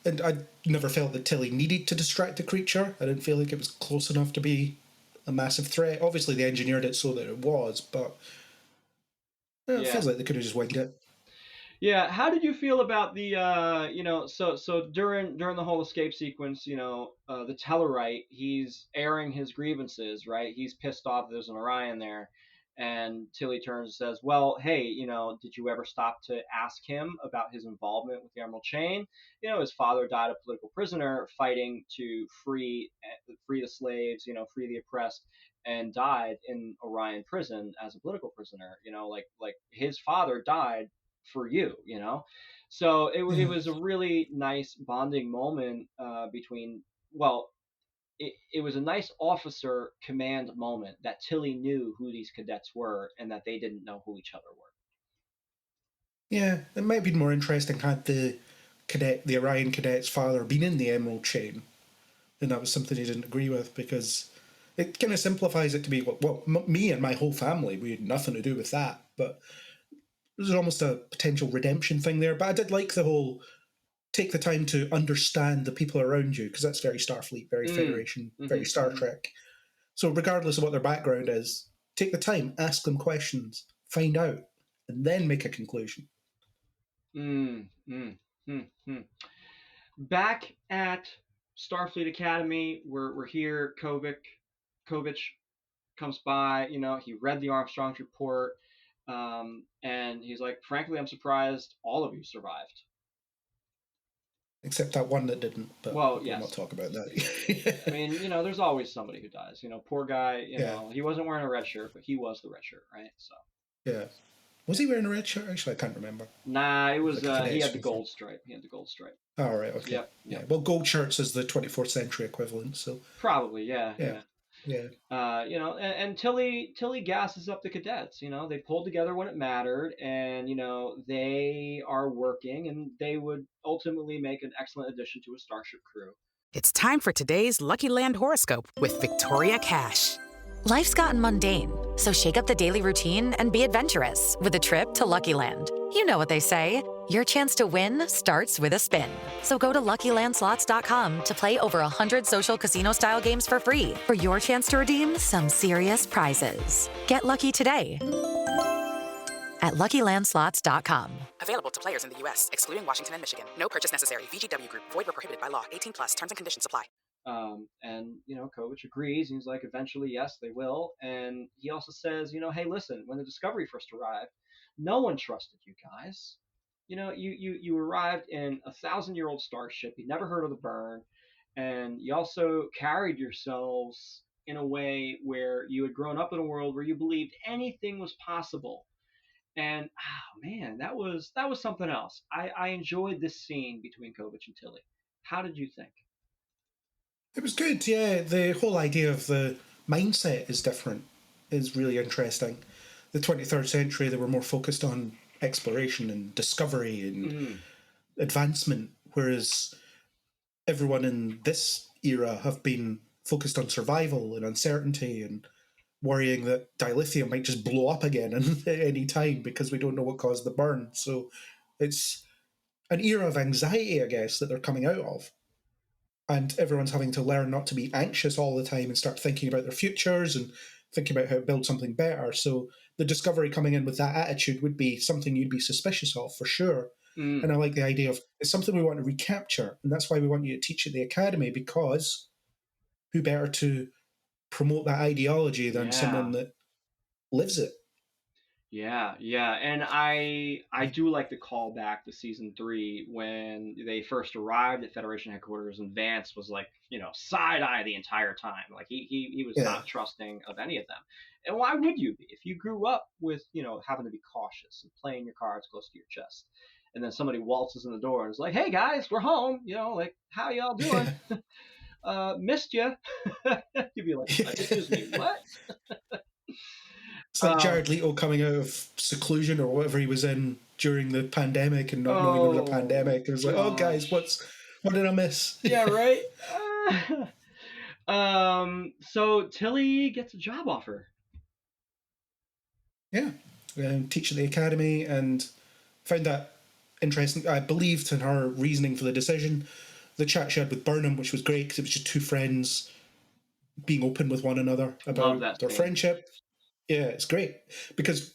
and I never felt that Tilly needed to distract the creature. I didn't feel like it was close enough to be a massive threat. Obviously, they engineered it so that it was, but it feels like they could have just winged it. Yeah, how did you feel about the so during the whole escape sequence, the Tellarite, he's airing his grievances, right? He's pissed off there's an Orion there, and Tilly turns and says, well, hey, did you ever stop to ask him about his involvement with the Emerald Chain? His father died a political prisoner fighting to free the slaves, free the oppressed, and died in Orion prison as a political prisoner. Like his father died for you. So it was a really nice bonding moment between, it was a nice officer command moment that Tilly knew who these cadets were and that they didn't know who each other were. Yeah, it might have been more interesting had the Orion cadet's father been in the Emerald Chain, and that was something he didn't agree with, because it kind of simplifies it to be, well, me and my whole family, we had nothing to do with that, but there's almost a potential redemption thing there. But I did like the whole take the time to understand the people around you, because that's very Starfleet, very Federation, very Star Trek. So regardless of what their background is, take the time, ask them questions, find out, and then make a conclusion. Back at Starfleet Academy, we're here. Kovich comes by. He read the Armstrong's report. And he's like, frankly, I'm surprised all of you survived. Except that one that didn't, but we'll not talk about that. I mean, there's always somebody who dies. Poor guy, he wasn't wearing a red shirt, but he was the red shirt, right? So. Yeah. Was he wearing a red shirt? Actually, I can't remember. Nah, it was, he had the gold stripe. Oh, right, okay. Yep. Yeah. Well, gold shirts is the 24th century equivalent, so. Probably, yeah. Yeah. And Tilly gasses up the cadets. They pulled together when it mattered, and they are working, and they would ultimately make an excellent addition to a starship crew. It's time for today's Lucky Land horoscope with Victoria Cash. Life's gotten mundane, so shake up the daily routine and be adventurous with a trip to Lucky Land. You know what they say, your chance to win starts with a spin. So go to LuckyLandSlots.com to play over 100 social casino-style games for free for your chance to redeem some serious prizes. Get lucky today at LuckyLandSlots.com. Available to players in the U.S., excluding Washington and Michigan. No purchase necessary. VGW Group. Void where prohibited by law. 18+. Terms and conditions apply. And, Kovach agrees. He's like, eventually, yes, they will. And he also says, hey, listen, when the Discovery first arrived, no one trusted you guys. You arrived in a 1,000-year-old starship. You never heard of the burn. And you also carried yourselves in a way where you had grown up in a world where you believed anything was possible. And, man, that was something else. I enjoyed this scene between Kovach and Tilly. How did you think? It was good, yeah. The whole idea of the mindset is different, is really interesting. The 23rd century, they were more focused on exploration and discovery and advancement, whereas everyone in this era have been focused on survival and uncertainty and worrying that dilithium might just blow up again at any time because we don't know what caused the burn. So it's an era of anxiety, I guess, that they're coming out of. And everyone's having to learn not to be anxious all the time and start thinking about their futures and thinking about how to build something better. So the Discovery coming in with that attitude would be something you'd be suspicious of, for sure. And I like the idea of, it's something we want to recapture, and that's why we want you to teach at the Academy, because who better to promote that ideology than someone that lives it? Yeah, and I do like the callback to season 3 when they first arrived at Federation headquarters, and Vance was like, side eye the entire time, like he was not trusting of any of them. And why would you be if you grew up with having to be cautious and playing your cards close to your chest, and then somebody waltzes in the door and is like, "Hey guys, we're home," like, "How y'all doing?" Missed you. You'd be like, "Excuse me, what?" It's like Jared Leto coming out of seclusion or whatever he was in during the pandemic and not knowing there was a pandemic. It was like, "Oh, guys, what did I miss?" Yeah, right. So Tilly gets a job offer. Yeah, teach at the Academy, and found that interesting. I believed in her reasoning for the decision. The chat she had with Burnham, which was great because it was just two friends being open with one another about their friendship. Yeah, it's great because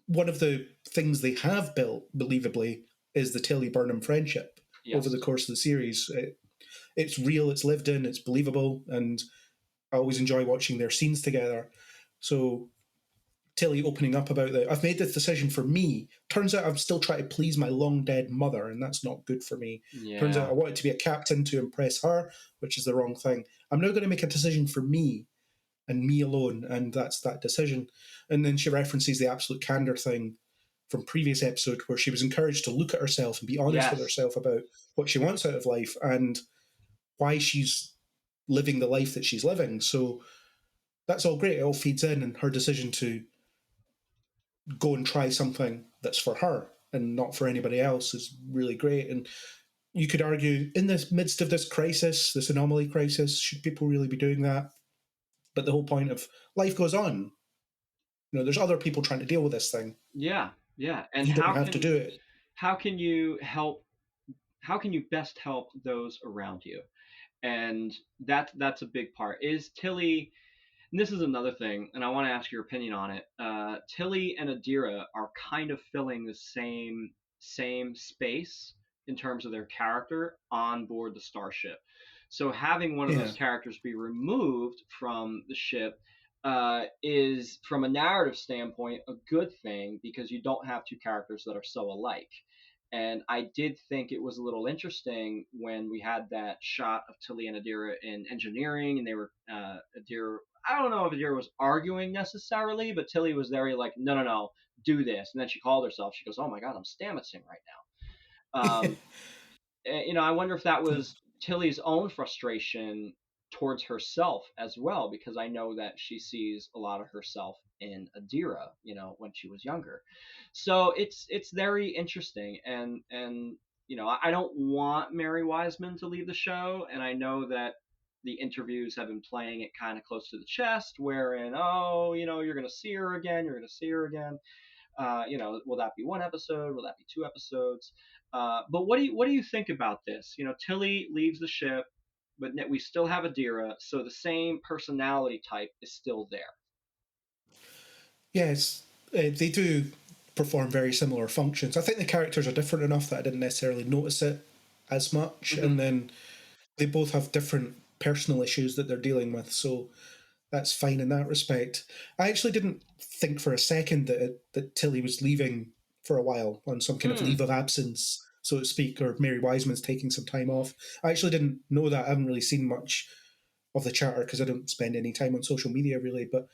one of the things they have built, believably, is the Tilly Burnham friendship over the course of the series. It's real, it's lived in, it's believable, and I always enjoy watching their scenes together. So Tilly opening up about I've made this decision for me. Turns out I'm still trying to please my long dead mother, and that's not good for me. Yeah. Turns out I wanted to be a captain to impress her, which is the wrong thing. I'm now going to make a decision for me and me alone, and that's that decision. And then she references the absolute candor thing from previous episode where she was encouraged to look at herself and be honest with herself about what she wants out of life and why she's living the life that she's living. So that's all great. It all feeds in, and her decision to go and try something that's for her and not for anybody else is really great. And you could argue, in the midst of this crisis, this anomaly crisis, should people really be doing that? But the whole point of life goes on. There's other people trying to deal with this thing. Yeah. And you don't have to do it. How can you help? How can you best help those around you? And that's a big part. Is Tilly? And this is another thing, and I want to ask your opinion on it. Tilly and Adira are kind of filling the same space in terms of their character on board the starship. So having one of those characters be removed from the ship is, from a narrative standpoint, a good thing because you don't have two characters that are so alike. And I did think it was a little interesting when we had that shot of Tilly and Adira in engineering, and they were Adira. I don't know if Adira was arguing necessarily, but Tilly was very like, no, do this. And then she called herself. She goes, "Oh my God, I'm stammersing right now." I wonder if that was Tilly's own frustration towards herself as well, because I know that she sees a lot of herself in Adira, when she was younger. So it's very interesting, and I don't want Mary Wiseman to leave the show, and I know that the interviews have been playing it kind of close to the chest, wherein, oh, you're going to see her again, you're going to see her again. Will that be one episode? Will that be two episodes? But what do you think about this? Tilly leaves the ship, but we still have Adira, so the same personality type is still there. Yes, they do perform very similar functions. I think the characters are different enough that I didn't necessarily notice it as much, and then they both have different personal issues that they're dealing with, so that's fine in that respect. I actually didn't think for a second that Tilly was leaving for a while on some kind of leave of absence, so to speak, or Mary Wiseman's taking some time off. I actually didn't know that. I haven't really seen much of the chatter because I don't spend any time on social media really, but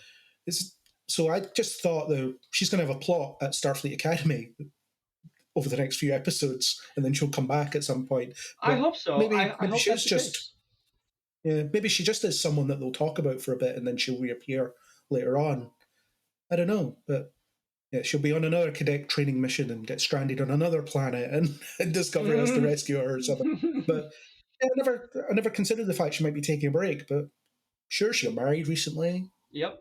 so I just thought that she's going to have a plot at Starfleet Academy over the next few episodes, and then she'll come back at some point. But I hope so. Maybe, I hope she's that's just... Yeah, maybe she just is someone that they'll talk about for a bit and then she'll reappear later on. I don't know, but yeah, she'll be on another cadet training mission and get stranded on another planet, and Discovery has to rescue her or something. But yeah, I never considered the fact she might be taking a break, but sure, she got married recently. Yep.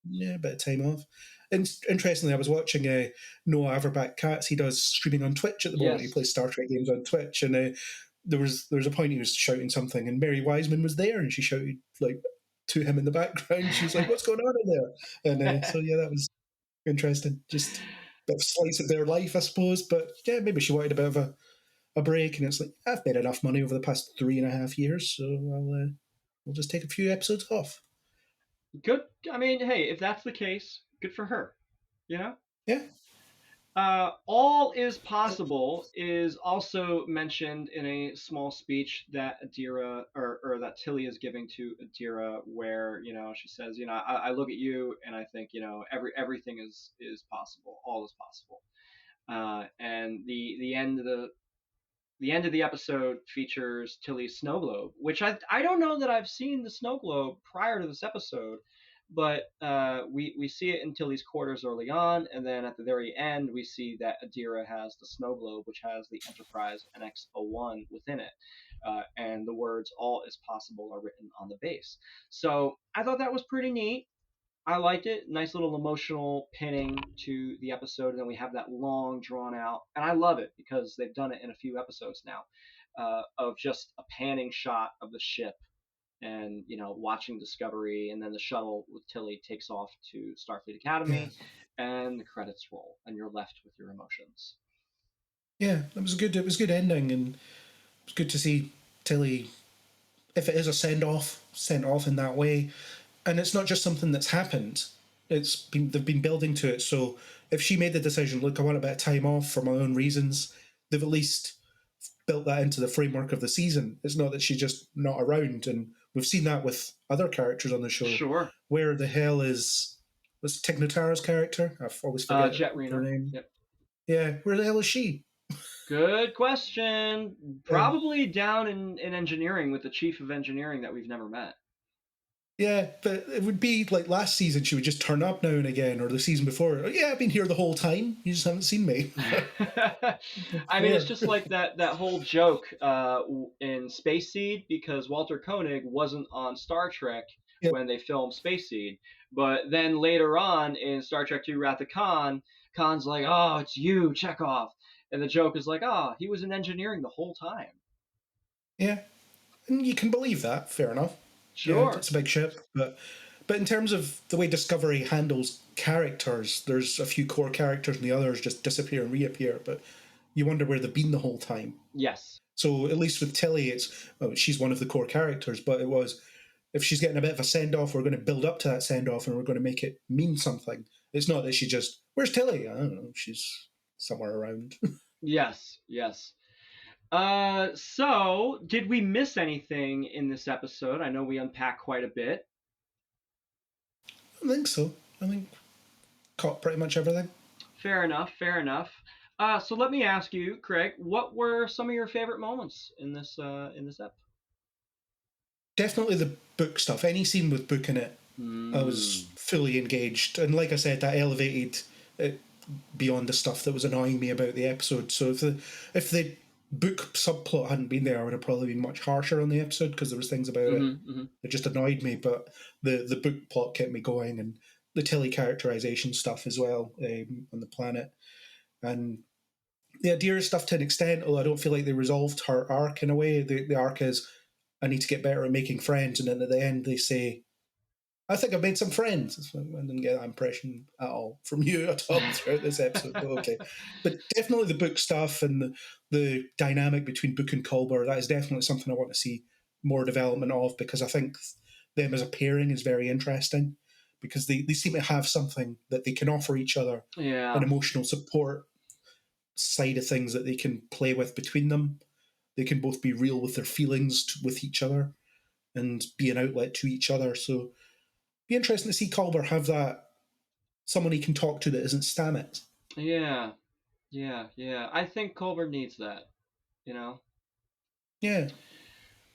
Yeah, a bit of time off. And interestingly, I was watching Noah Averbach-Katz. He does streaming on Twitch at the moment. He plays Star Trek games on Twitch, and there was a point he was shouting something, and Mary Wiseman was there, and she shouted to him in the background. She was like, "What's going on in there?" And so yeah, that was interesting. Just a bit of slice of their life, I suppose. But yeah, maybe she wanted a bit of a break, and it's like, I've made enough money over the past 3.5 years, so we'll just take a few episodes off. Good. I mean, hey, if that's the case, good for her. Yeah. All is possible is also mentioned in a small speech that Adira or that Tilly is giving to Adira, where she says, I look at you and I think everything is possible, all is possible, and the end of the episode features Tilly's snow globe, which I don't know that I've seen the snow globe prior to this episode. But we see it in Tilly's quarters early on, and then at the very end, we see that Adira has the snow globe, which has the Enterprise NX-01 within it. And the words, "all is possible," are written on the base. So I thought that was pretty neat. I liked it. Nice little emotional pinning to the episode, and then we have that long, drawn out. And I love it because they've done it in a few episodes now, of just a panning shot of the ship, and watching Discovery, and then the shuttle with Tilly takes off to Starfleet Academy, and the credits roll, and you're left with your emotions. Yeah, it was a good ending, and it was good to see Tilly, if it is a sent off in that way, and it's not just something that's happened. They've been building to it. So if she made the decision, look, I want a bit of time off for my own reasons, they've at least built that into the framework of the season. It's not that she's just not around, and we've seen that with other characters on the show. Sure. Where the hell was Tig Notara's character? I always forget Jet her Reno. name. Yep. Yeah, where the hell is she? Good question. Probably down in engineering with the chief of engineering that we've never met. Yeah, but it would be like last season, she would just turn up now and again, or the season before. Yeah, I've been here the whole time. You just haven't seen me. I mean, it's just like that whole joke in Space Seed, because Walter Koenig wasn't on Star Trek when they filmed Space Seed. But then later on in Star Trek II Wrath of Khan, Khan's like, "Oh, it's you, Chekhov." And the joke is like, "Oh, he was in engineering the whole time." Yeah, and you can believe that. Fair enough. Sure. Yeah, it's a big ship, but in terms of the way Discovery handles characters, there's a few core characters and the others just disappear and reappear, but you wonder where they've been the whole time. Yes. So at least with Tilly, she's one of the core characters, but it was, if she's getting a bit of a send-off, we're going to build up to that send-off and we're going to make it mean something. It's not that she just, where's Tilly? I don't know, she's somewhere around. Yes. So, did we miss anything in this episode? I know we unpacked quite a bit. I think so. I think caught pretty much everything. Fair enough. So let me ask you, Craig, what were some of your favorite moments in this ep? Definitely the book stuff. Any scene with book in it, I was fully engaged. And like I said, that elevated it beyond the stuff that was annoying me about the episode. So if they book subplot hadn't been there, I would have probably been much harsher on the episode because there was things about it that just annoyed me. But the book plot kept me going, and the telecharacterization stuff as well on the planet. And the Adira stuff to an extent, although I don't feel like they resolved her arc in a way. The arc is, I need to get better at making friends, and then at the end they say, I think I've made some friends. I didn't get that impression at all from you at all throughout this episode. But okay. But definitely the book stuff and the dynamic between Book and Culber, that is definitely something I want to see more development of, because I think them as a pairing is very interesting, because they seem to have something that they can offer each other, an emotional support side of things that they can play with between them. They can both be real with their feelings with each other and be an outlet to each other. So be interesting to see Culber have that, someone he can talk to that isn't Stamets. Yeah. I think Culber needs that, you know? Yeah.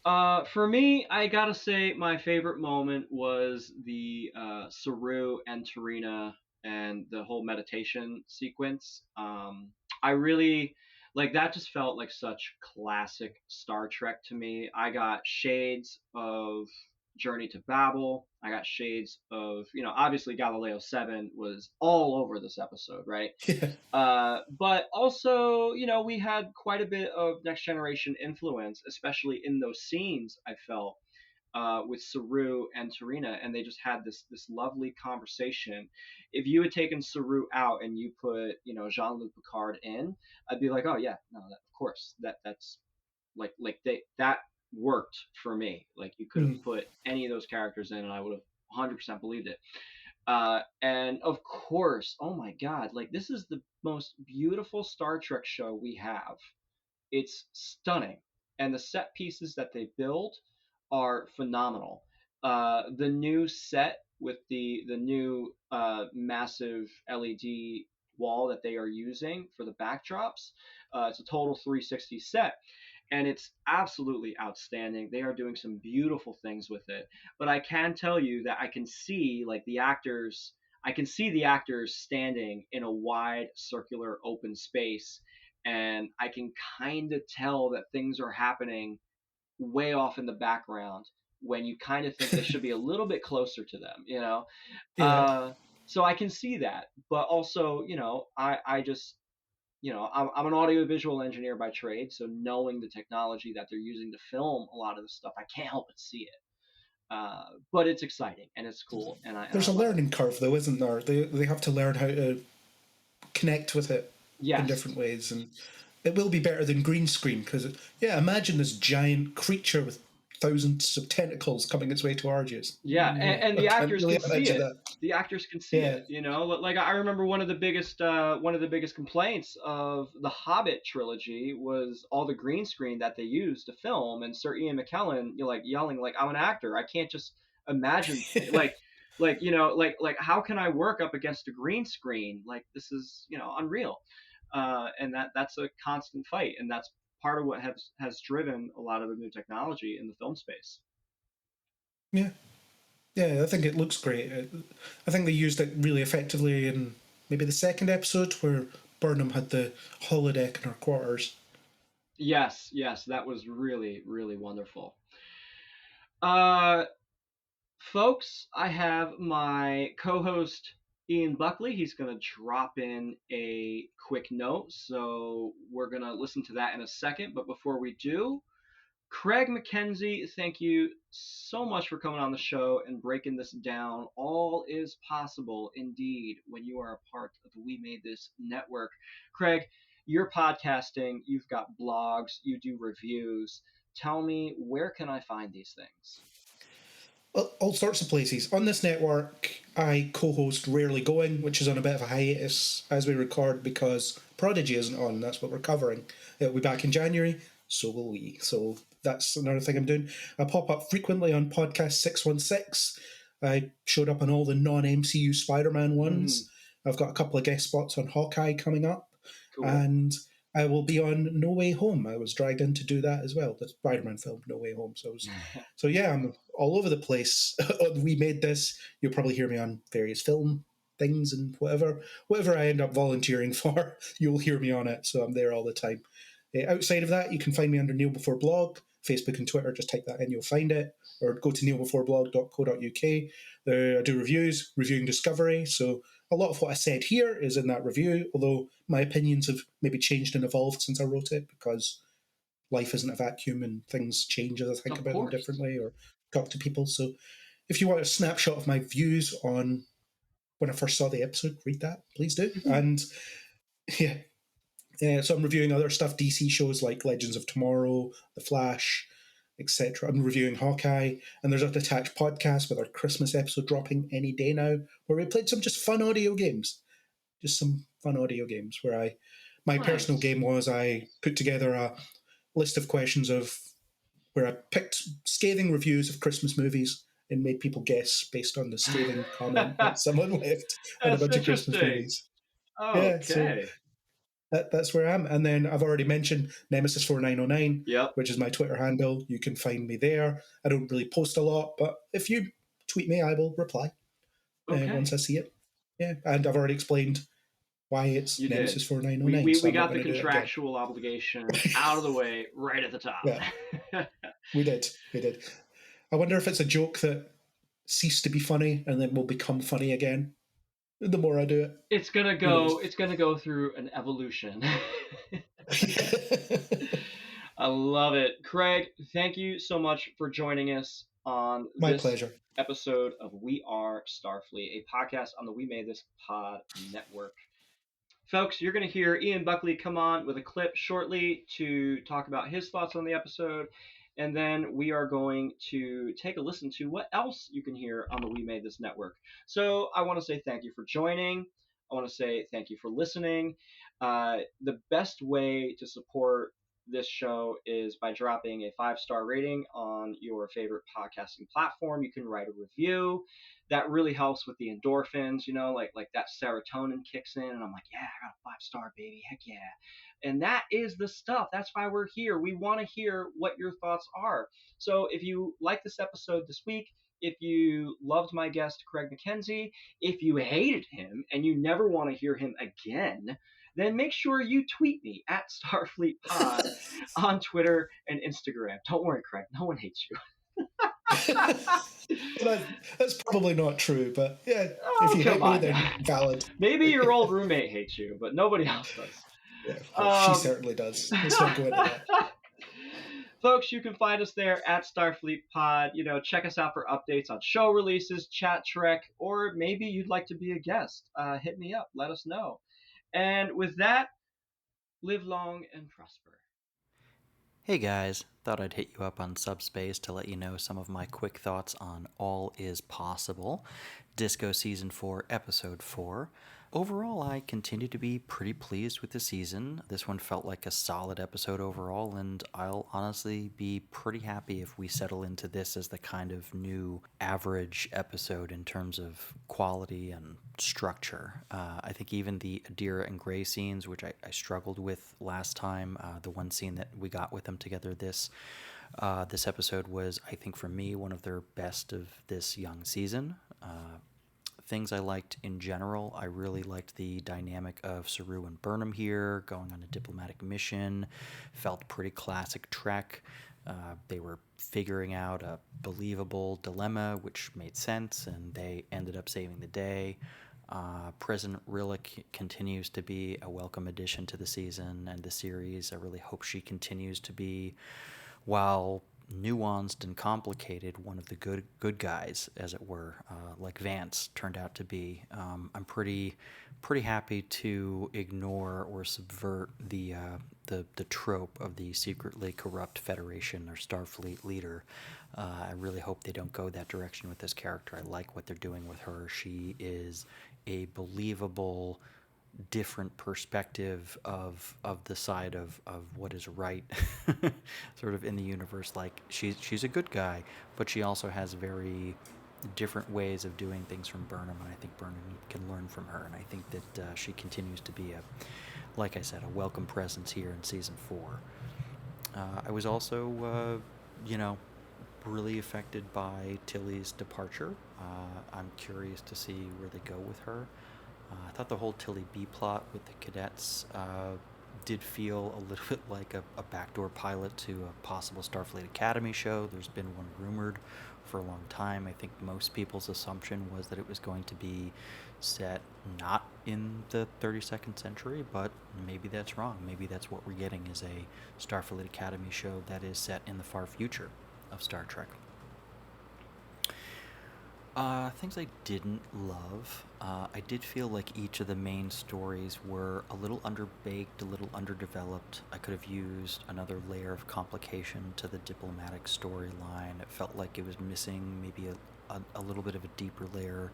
For me, I gotta say my favorite moment was the Saru and Tarina and the whole meditation sequence. I really, like, that just felt like such classic Star Trek to me. I got shades of Journey to Babel. I got shades of, obviously Galileo 7 was all over this episode, right? But also, we had quite a bit of Next Generation influence, especially in those scenes, I felt, with Saru and Tarina, and they just had this lovely conversation. If you had taken Saru out and you put, Jean-Luc Picard in, I'd be like, oh yeah, no, of course, that's like that worked for me. Like, you could have put any of those characters in and I would have 100% believed it. And of course, oh my God, like, this is the most beautiful Star Trek show we have. It's stunning. And the set pieces that they build are phenomenal. The new set with the new massive LED wall that they are using for the backdrops, it's a total 360 set. And it's absolutely outstanding. They are doing some beautiful things with it. But I can tell you that I can see the actors standing in a wide circular open space, and I can kind of tell that things are happening way off in the background when you kind of think they should be a little bit closer to them, Yeah. So I can see that. But also, I just, I'm an audiovisual engineer by trade, so knowing the technology that they're using to film a lot of the stuff, I can't help but see it. But it's exciting and it's cool. There's a learning curve, though, isn't there? They have to learn how to connect with it in different ways, and it will be better than green screen, because, imagine this giant creature with thousands of tentacles coming its way towards you. Yeah, and the actors can see it. The actors can see it. Like, I remember one of the biggest complaints of the Hobbit trilogy was all the green screen that they used to film, and Sir Ian McKellen, yelling like, "I'm an actor. I can't just imagine like how can I work up against a green screen? Like, this is unreal." And that's a constant fight, and that's part of what has driven a lot of the new technology in the film space. Yeah, I think it looks great. I think they used it really effectively in maybe the second episode where Burnham had the holodeck in her quarters. Yes, that was really, really wonderful. Folks, I have my co-host Ian Buckley. He's going to drop in a quick note, so we're going to listen to that in a second. But before we do, Craig McKenzie, thank you so much for coming on the show and breaking this down. All is possible, indeed, when you are a part of the We Made This network. Craig, you're podcasting, you've got blogs, you do reviews. Tell me, where can I find these things? Well, all sorts of places. On this network, I co-host Rarely Going, which is on a bit of a hiatus as we record because Prodigy isn't on. That's what we're covering. It'll be back in January, so will we. So that's another thing I'm doing. I pop up frequently on Podcast 616. I showed up on all the non-MCU Spider-Man ones. I've got a couple of guest spots on Hawkeye coming up. Cool. And I will be on No Way Home. I was dragged in to do that as well, the Spider-Man film, No Way Home. So yeah, I'm all over the place. We Made This. You'll probably hear me on various film things and whatever I end up volunteering for, you'll hear me on it. So I'm there all the time. Outside of that, you can find me under Kneel Before Blog, Facebook and Twitter. Just type that in, you'll find it. Or go to kneelbeforeblog.co.uk. I do reviews, reviewing Discovery. So a lot of what I said here is in that review, although my opinions have maybe changed and evolved since I wrote it, because life isn't a vacuum and things change as I think about them differently or talk to people. So if you want a snapshot of my views on when I first saw the episode, read that, please do. And so I'm reviewing other stuff, DC shows like Legends of Tomorrow, The Flash, etc. I'm reviewing Hawkeye, and there's a detached podcast with our Christmas episode dropping any day now, where we played some just fun audio games. Just some fun audio games where my personal game was I put together a list of questions where I picked scathing reviews of Christmas movies and made people guess based on the scathing comment that someone left on a bunch of Christmas movies. Okay. Yeah, so that's where I am. And then I've already mentioned Nemesis 4909, which is my Twitter handle. You can find me there. I don't really post a lot, but if you tweet me, I will reply once I see it. Yeah, and I've already explained why it's Nemesis 4909. We got the contractual obligation out of the way right at the top. Yeah, we did. I wonder if it's a joke that ceased to be funny and then will become funny again. The more I do it, it's gonna go through an evolution. I love it. Craig, thank you so much for joining us on this episode of We Are Starfleet, a podcast on the We Made This Pod network. Folks, you're going to hear Ian Buckley come on with a clip shortly to talk about his thoughts on the episode. And then we are going to take a listen to what else you can hear on the We Made This network. So I want to say thank you for joining. I want to say thank you for listening. The best way to support this show is by dropping a 5-star rating on your favorite podcasting platform. You can write a review. That really helps with the endorphins, like that serotonin kicks in and I'm like, yeah, I got a 5-star, baby. Heck yeah. And that is the stuff. That's why we're here. We want to hear what your thoughts are. So if you like this episode this week, if you loved my guest, Craig McKenzie, if you hated him and you never want to hear him again, then make sure you tweet me at StarfleetPod on Twitter and Instagram. Don't worry, Craig. No one hates you. That's probably not true, but yeah, if you hate me, then valid. Maybe your old roommate hates you, but nobody else does. Yeah, she certainly does. Let's not go into that. Folks, you can find us there at Starfleet Pod. Check us out for updates on show releases, chat Trek, or maybe you'd like to be a guest. Hit me up. Let us know. And with that, live long and prosper. Hey guys, thought I'd hit you up on Subspace to let you know some of my quick thoughts on All Is Possible, Disco Season 4, Episode 4. Overall, I continue to be pretty pleased with the season. This one felt like a solid episode overall, and I'll honestly be pretty happy if we settle into this as the kind of new average episode in terms of quality and structure. I think even the Adira and Gray scenes, which I struggled with last time, the one scene that we got with them together this episode was, I think for me, one of their best of this young season. Things I liked in general, I really liked the dynamic of Saru and Burnham here, going on a diplomatic mission. Felt pretty classic Trek. They were figuring out a believable dilemma, which made sense, and they ended up saving the day. President Rillick continues to be a welcome addition to the season and the series. I really hope she continues to be, while nuanced and complicated, one of the good guys, as it were, like Vance turned out to be. I'm pretty happy to ignore or subvert the trope of the secretly corrupt Federation or Starfleet leader. I really hope they don't go that direction with this character. I like what they're doing with her. She is a believable, different perspective of the side of what is right sort of in the universe. Like she's a good guy, but she also has very different ways of doing things from Burnham, and I think Burnham can learn from her, and I think that she continues to be like I said, a welcome presence here in season 4. I was also really affected by Tilly's departure. I'm curious to see where they go with her. I thought the whole Tilly B plot with the cadets did feel a little bit like a backdoor pilot to a possible Starfleet Academy show. There's been one rumored for a long time. I think most people's assumption was that it was going to be set not in the 32nd century, but maybe that's wrong. Maybe that's what we're getting, is a Starfleet Academy show that is set in the far future of Star Trek. Things I didn't love. I did feel like each of the main stories were a little underbaked, a little underdeveloped. I could have used another layer of complication to the diplomatic storyline. It felt like it was missing maybe a little bit of a deeper layer,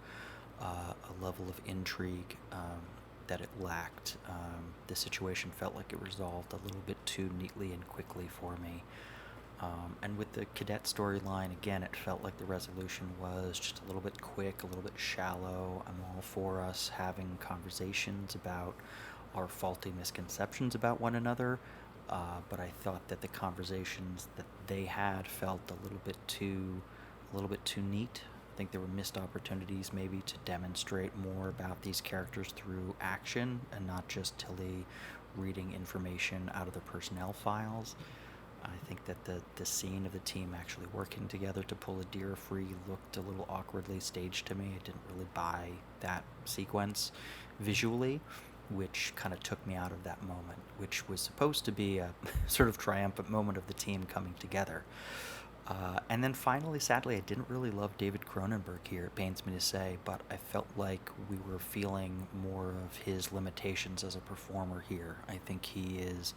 a level of intrigue that it lacked. The situation felt like it resolved a little bit too neatly and quickly for me. And with the cadet storyline, again, it felt like the resolution was just a little bit quick, a little bit shallow. I'm all for us having conversations about our faulty misconceptions about one another, but I thought that the conversations that they had felt a little bit too neat. I think there were missed opportunities maybe to demonstrate more about these characters through action and not just Tilly reading information out of the personnel files. I think that the scene of the team actually working together to pull a deer free looked a little awkwardly staged to me. I didn't really buy that sequence visually, which kind of took me out of that moment, which was supposed to be a sort of triumphant moment of the team coming together. And then finally, sadly, I didn't really love David Cronenberg here, it pains me to say, but I felt like we were feeling more of his limitations as a performer here. I think he is...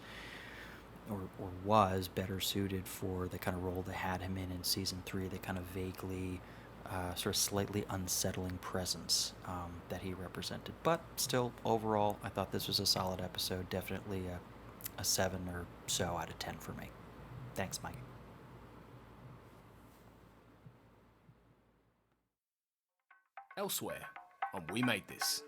Or was better suited for the kind of role they had him in season 3, the kind of vaguely, sort of slightly unsettling presence that he represented. But still, overall, I thought this was a solid episode. Definitely a 7 or so out of 10 for me. Thanks, Mike. Elsewhere on We Made This.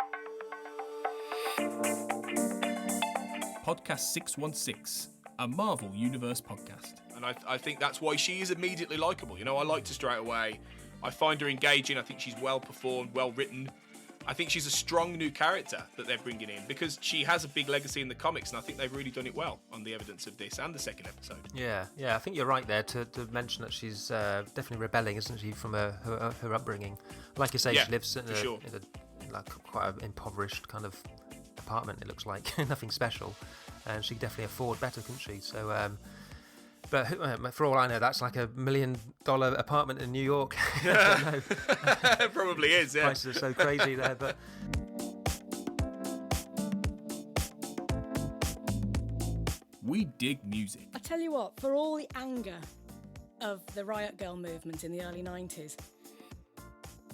Podcast 616. A Marvel Universe podcast. And I think that's why she is immediately likeable. You know, I liked her straight away. I find her engaging. I think she's well performed, well written. I think she's a strong new character that they're bringing in because she has a big legacy in the comics, and I think they've really done it well on the evidence of this and the second episode. Yeah, I think you're right there to mention that she's definitely rebelling, isn't she, from her upbringing. Like you say, she lives in quite an impoverished kind of apartment, it looks like. Nothing special. And she could definitely afford better, couldn't she? So, but for all I know, that's like $1 million apartment in New York. It probably is, yeah. Prices are so crazy there, but... We dig music. I tell you what, for all the anger of the Riot Girl movement in the early 90s,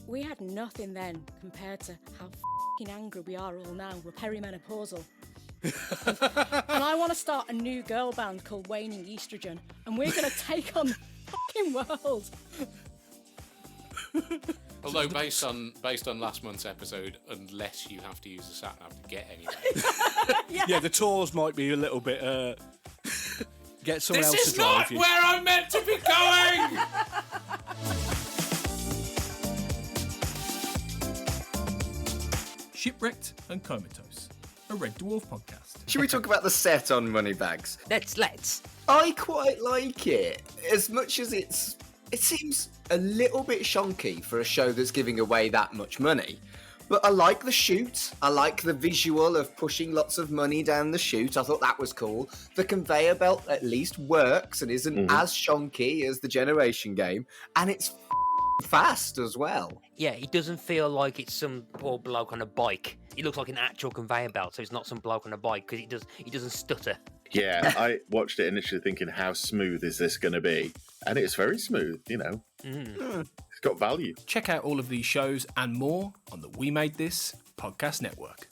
we had nothing then compared to how f***ing angry we are all now. We're perimenopausal. And I want to start a new girl band called Waning Estrogen, and we're going to take on the fucking world. Although based on last month's episode, unless you have to use a sat nav to get anywhere. Yeah, the tours might be a little bit. Get someone else to drive you. This is not where I'm meant to be going. Shipwrecked and Comatose, a Red Dwarf podcast. Should we talk about the set on Moneybags? Let's. I quite like it. As much as it seems a little bit shonky for a show that's giving away that much money. But I like the shoot. I like the visual of pushing lots of money down the chute. I thought that was cool. The conveyor belt at least works and isn't as shonky as the Generation game. And it's fast as well. Yeah, it doesn't feel like it's some poor bloke on a bike. It looks like an actual conveyor belt, so it's not some bloke on a bike because he doesn't stutter. Yeah, I watched it initially thinking, how smooth is this going to be? And it's very smooth, you know. It's got value. Check out all of these shows and more on the We Made This podcast network.